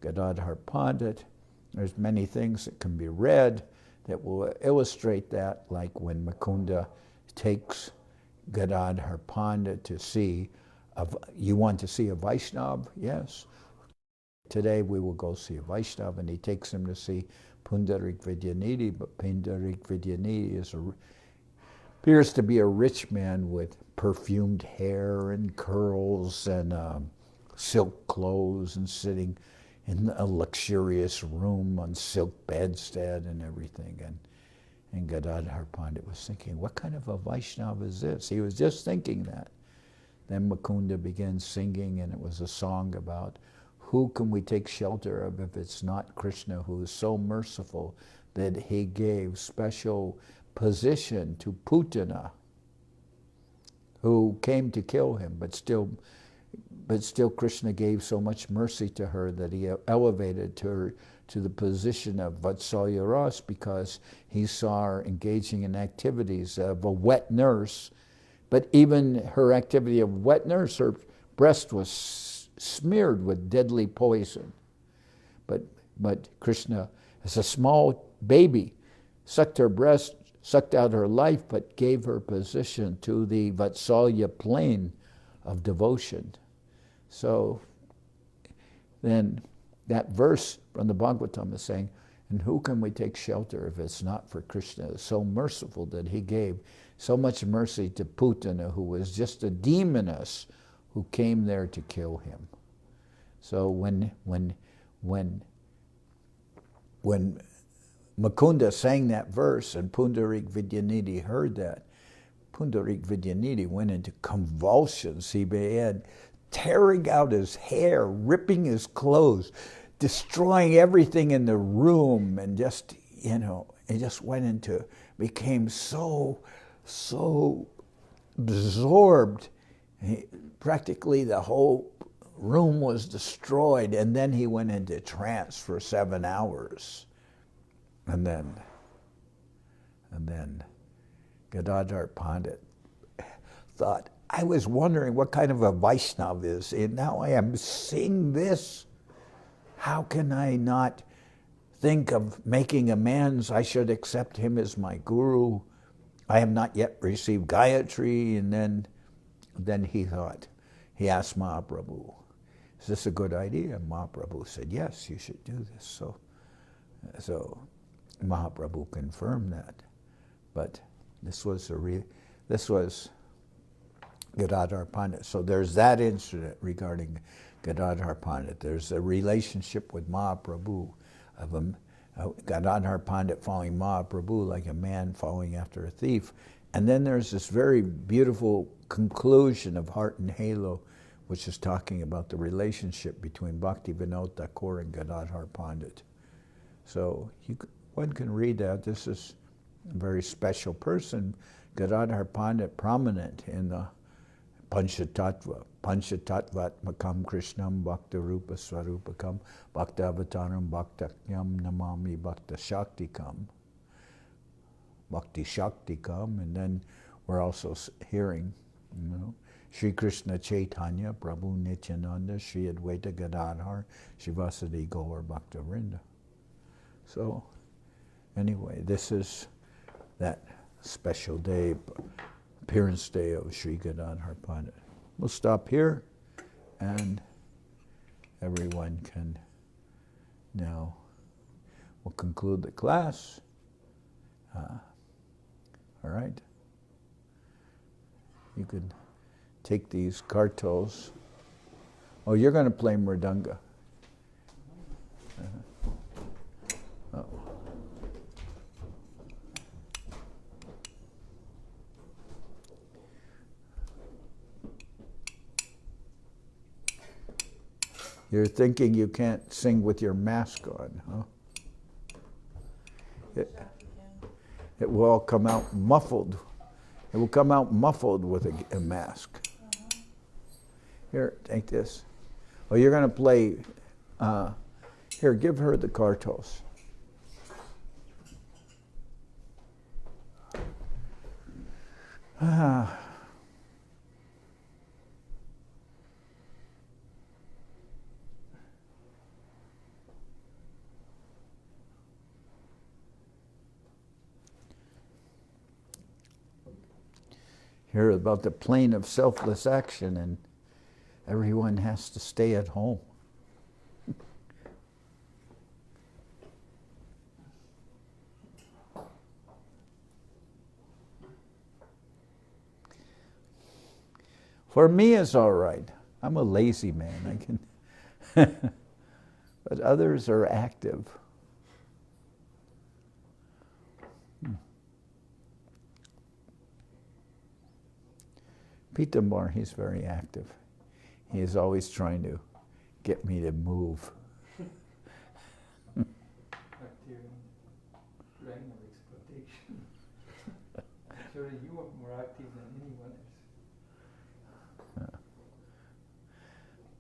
Gadadhar Pandit. There's many things that can be read that will illustrate that, like when Mukunda takes Gadadhar Pandit to see, you want to see a Vaishnava? Yes. Today we will go see a Vaishnava, and he takes him to see Pundarik Vidyanidhi, but Pundarik Vidyanidhi is appears to be a rich man with perfumed hair and curls and silk clothes and sitting in a luxurious room on silk bedstead and everything. And Gadadhar Pandit was thinking, what kind of a Vaishnava is this? He was just thinking that. Then Mukunda began singing, and it was a song about who can we take shelter of if it's not Krishna, who is so merciful that he gave special position to Putana, who came to kill him, but still Krishna gave so much mercy to her that he elevated her to the position of Vatsalya Ras, because he saw her engaging in activities of a wet nurse. But even her activity of wet nurse, her breast was smeared with deadly poison. But Krishna, as a small baby, sucked her breast, sucked out her life, but gave her position to the Vatsalya plane of devotion. So then that verse from the Bhagavatam is saying, and who can we take shelter if it's not for Krishna? It's so merciful that he gave so much mercy to Putana, who was just a demoness who came there to kill him. So when Mukunda sang that verse and Pundarik Vidyanidhi heard that, Pundarik Vidyanidhi went into convulsions. He began tearing out his hair, ripping his clothes, destroying everything in the room, and just, it just became so absorbed. Practically the whole room was destroyed, and then he went into trance for 7 hours. And then Gadadhar Pandit thought, I was wondering what kind of a Vaishnava is, and now I am seeing this. How can I not think of making amends? I should accept him as my guru. I have not yet received Gayatri. And then he thought, he asked Mahaprabhu, is this a good idea? And Mahaprabhu said, yes, you should do this. So Mahaprabhu confirmed that. But this was Gadadhar Pandit. So there's that incident regarding Gadadhar Pandit. There's a relationship with Mahaprabhu of Gadadhar Pandit following Mahaprabhu like a man following after a thief. And then there's this very beautiful conclusion of Heart and Halo, which is talking about the relationship between Bhakti Vinod Thakur and Gadadhar Pandit. So one can read that. This is a very special person. Gadadhar Pandit, prominent in the Panchatattvatmakam Krishnam Bhakta Rupa Swarupakam Bhakta Avataram Bhaktakyam Namami Bhakta Shaktikam. Bhakti Shaktikam. And then we're also hearing, Sri Krishna Chaitanya, Prabhu Nityananda, Sri Advaita Gadadhar, Shivasadi Gaur Bhakta Vrinda. So anyway, this is that special day, appearance day of Sri Gadadhar Pandit. We'll stop here, and everyone can now, we'll conclude the class. All right. You can take these kartals. Oh, you're going to play mridanga. Oh. You're thinking you can't sing with your mask on, huh? It will all come out muffled. It will come out muffled with a mask. Here, take this. Oh, you're going to play. Here, give her the kartos. Here about the plane of selfless action, and everyone has to stay at home. For me, it's all right. I'm a lazy man. I can, but others are active. Peter Moore, he's very active. He is always trying to get me to move. Actually, you are more active than anyone else.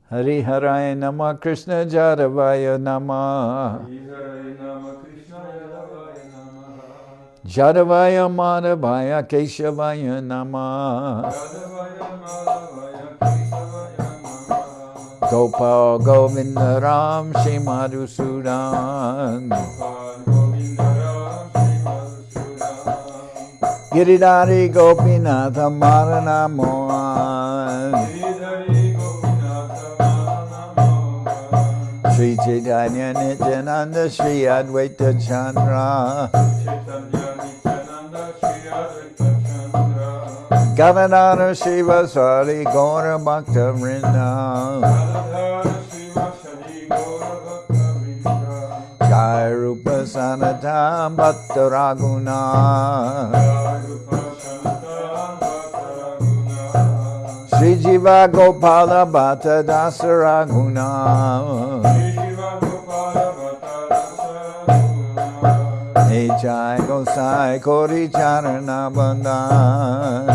Hari Haraya Nama Krishna Jadavaya Nama Hare Nama Krishna Yadavaya Namaha. Jadavaya Madhavaya Keshavaya Nama Yadavaya Madhavaya Keshavaya Namaha. Gopal Govinda Ram Shri Madhusudan Gopal Govinda Ram Shri Madhusudan. Giridhari Gopinatha Marana Mohan Sridhari Gopinatha Marana Mohan. Sri Chaitanya Nityananda Sri Advaita Chandra Chaitanya Nityananda Shri Advaita Chandra. Gadadhara Shiva Sari Gaura Bhakta Vrinda Gadadhara Shiva Shri Gaura Bhakta Vrinda. Jai Rupa Sanata Bhatta Raguna Sri Jiva Gopala Bhatta Dasa Raguna Hey Jai Gosai Kori Charana Bandhan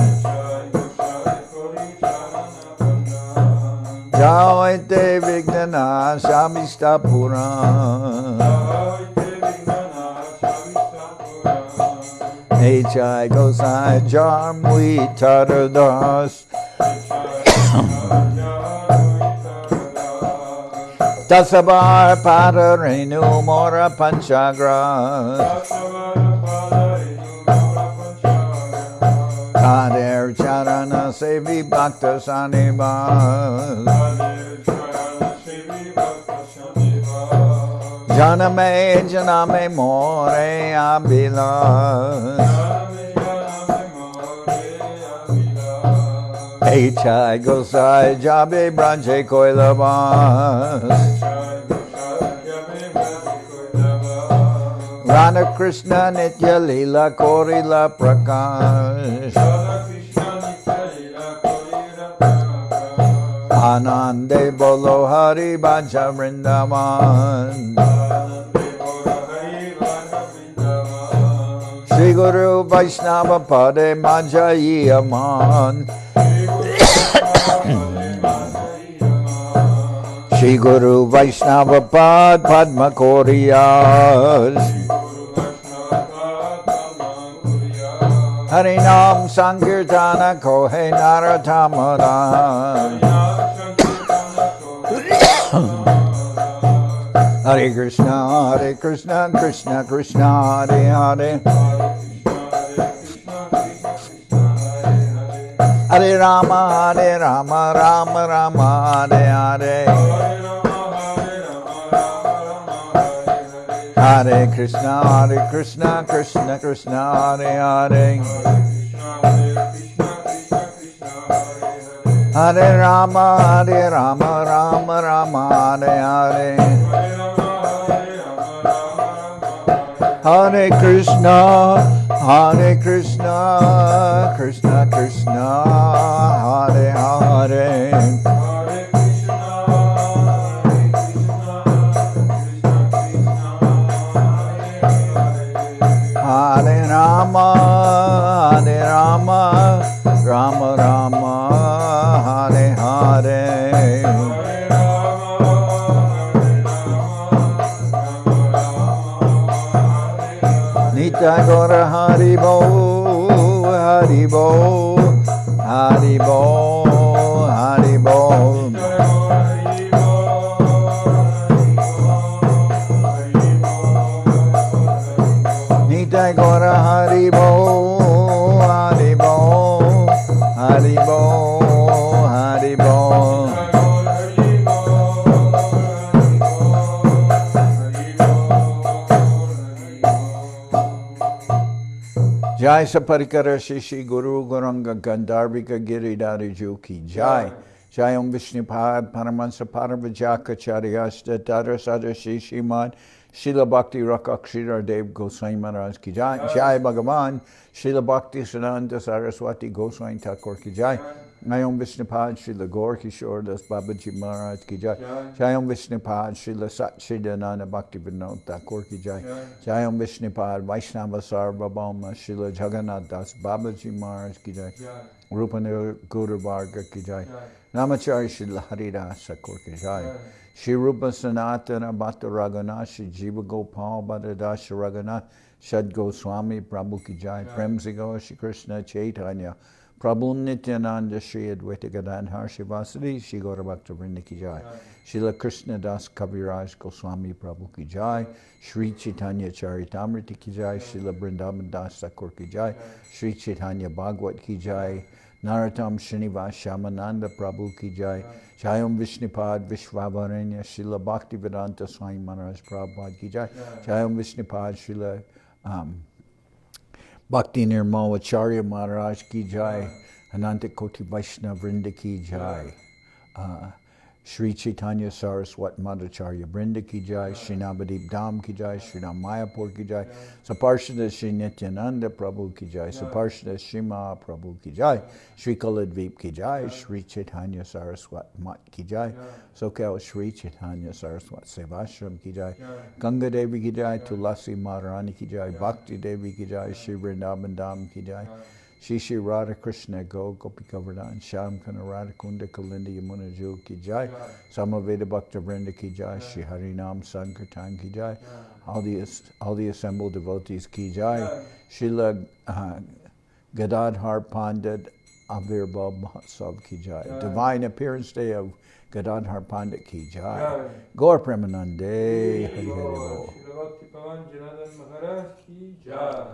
Jai Te Vignana Shamista Puran Hey Jai Gosai Jarmui Taradas Dasabar Padarenu Mora Panchagra Kader Charana Sevi Bhakta Sanibas Janame Janame More Abilas Hey Chai Gosai Jabe Branje Koilabas Radha Krishna Nitya Lila Korila Prakash Anande Bolo Hari Bhaja Vrindavan Shri Guru Vaishnava Pade Majayi Aman Shri Guru Vaishnava Pad Padma Koriyas Harinam Sankirtana Kohe Naratamadan Hare Krishna, Krishna Krishna, Hare Hare Hare Rama, Rama Rama, Hare Hare Hare Krishna, Krishna Krishna, Hare Hare Hare Rama, Rama Rama, Hare Hare Hare Krishna, Krishna Krishna, Hare Hare Hare Rama, Rama Rama, Hare Hare Nitya Gora Haribo, Haribo, Haribo, Haribo Nitya Gora Haribo, Haribo, Haribo, Haribo Jai Saparikara Shishi Guru Guranga Gandharvika Giridhari Juki Jai. Jai Om Vishnupad Paramahansa Paravajaka Charyasta Tadrasada Shishimad Srila Bhakti Rakshak Sridhar Dev-Goswami Maharaj Ki Jai. Jai Bhagavan Srila Bhakti Siddhanta Saraswati Goswami Thakur Ki Jai. Jai Om Vishnupad Srila Gaur Kishore Das Babaji Maharaj Ki Jai. Jai Om Vishnupad Srila Sat Shridananda Bhakti Vinod Thakur Ki Jai. Jai Om Vishnupad Vaishnava Sarvabhauma Srila Jagannath Das Babaji Maharaj Ki Jai. Rupana Guru Varga Ki Jai. Namacharya Srila Haridas Thakur Ki Jai. Shri Rupa Sanatana Bhatta Raghunath Shri Jiva Gopal Bhattadasha Raghunath Shad Goswami Prabhu Ki Jai. Prem Sigo Shri Krishna Chaitanya Prabhu Nityananda Shri Advaita Gadadhar Shivasadi Shri Gaura Bhakta Vrinda Ki Jai. Srila Krishna Das Kaviraj Goswami Prabhu Ki Jai. Shri Chaitanya Charitamrita Ki Jai. Srila Vrindavan Das Thakur Ki Jai. Shri Chaitanya Bhagavat Ki Jai. Narottam Srinivas Shamananda Prabhu Ki Jai. Jai Om Vishnupad Vishwavaranya Srila Bhaktivedanta Swami Maharaj Prabhupada Ki Jai. Jai Om Vishnupad Srila Bhakti Nirmalacharya Maharaj Ki Jai. Ananta Koti Vaishnava Vrinda Ki Jai. Shri Chaitanya Saraswat Madhacharya Vrinda Ki Jai. Shri Navadip Dham Ki Jai. Shri Ram Mayapur Ki Jai. Saparshada Shri Nityananda Prabhu Ki Jai. Saparshada Shri Mahaprabhu Ki Jai. Shri Kaladvip Ki Jai. Shri Chaitanya Saraswat Mat Ki Jai. Soquel Shri Chaitanya Saraswat Sevashram Ki Jai. Ganga Devi Ki Jai. Tulasi Maharani Ki Jai. Bhakti Devi Ki Jai. Shri Vrindavan Dham Ki Jai. Shri Shri Radha Krishna Go Gopika Vardhan Sham Kana Radha Kunda Kalindi Yamuna Ju Ki Jai. Samaveda Bhakta Vrinda Ki Jai. Shri Harinam Sankirtan Ki Jai. All the assembled devotees Ki Jai. Srila Gadadhar Pandit Avirbhav Mahotsav Ki Jai. Divine Appearance Day of Gadadhar Pandit Ki Jai. Gaur Premanande Hari Hari Bol. Srila Bhakti Pavan Janardan Maharaj Ki Jai.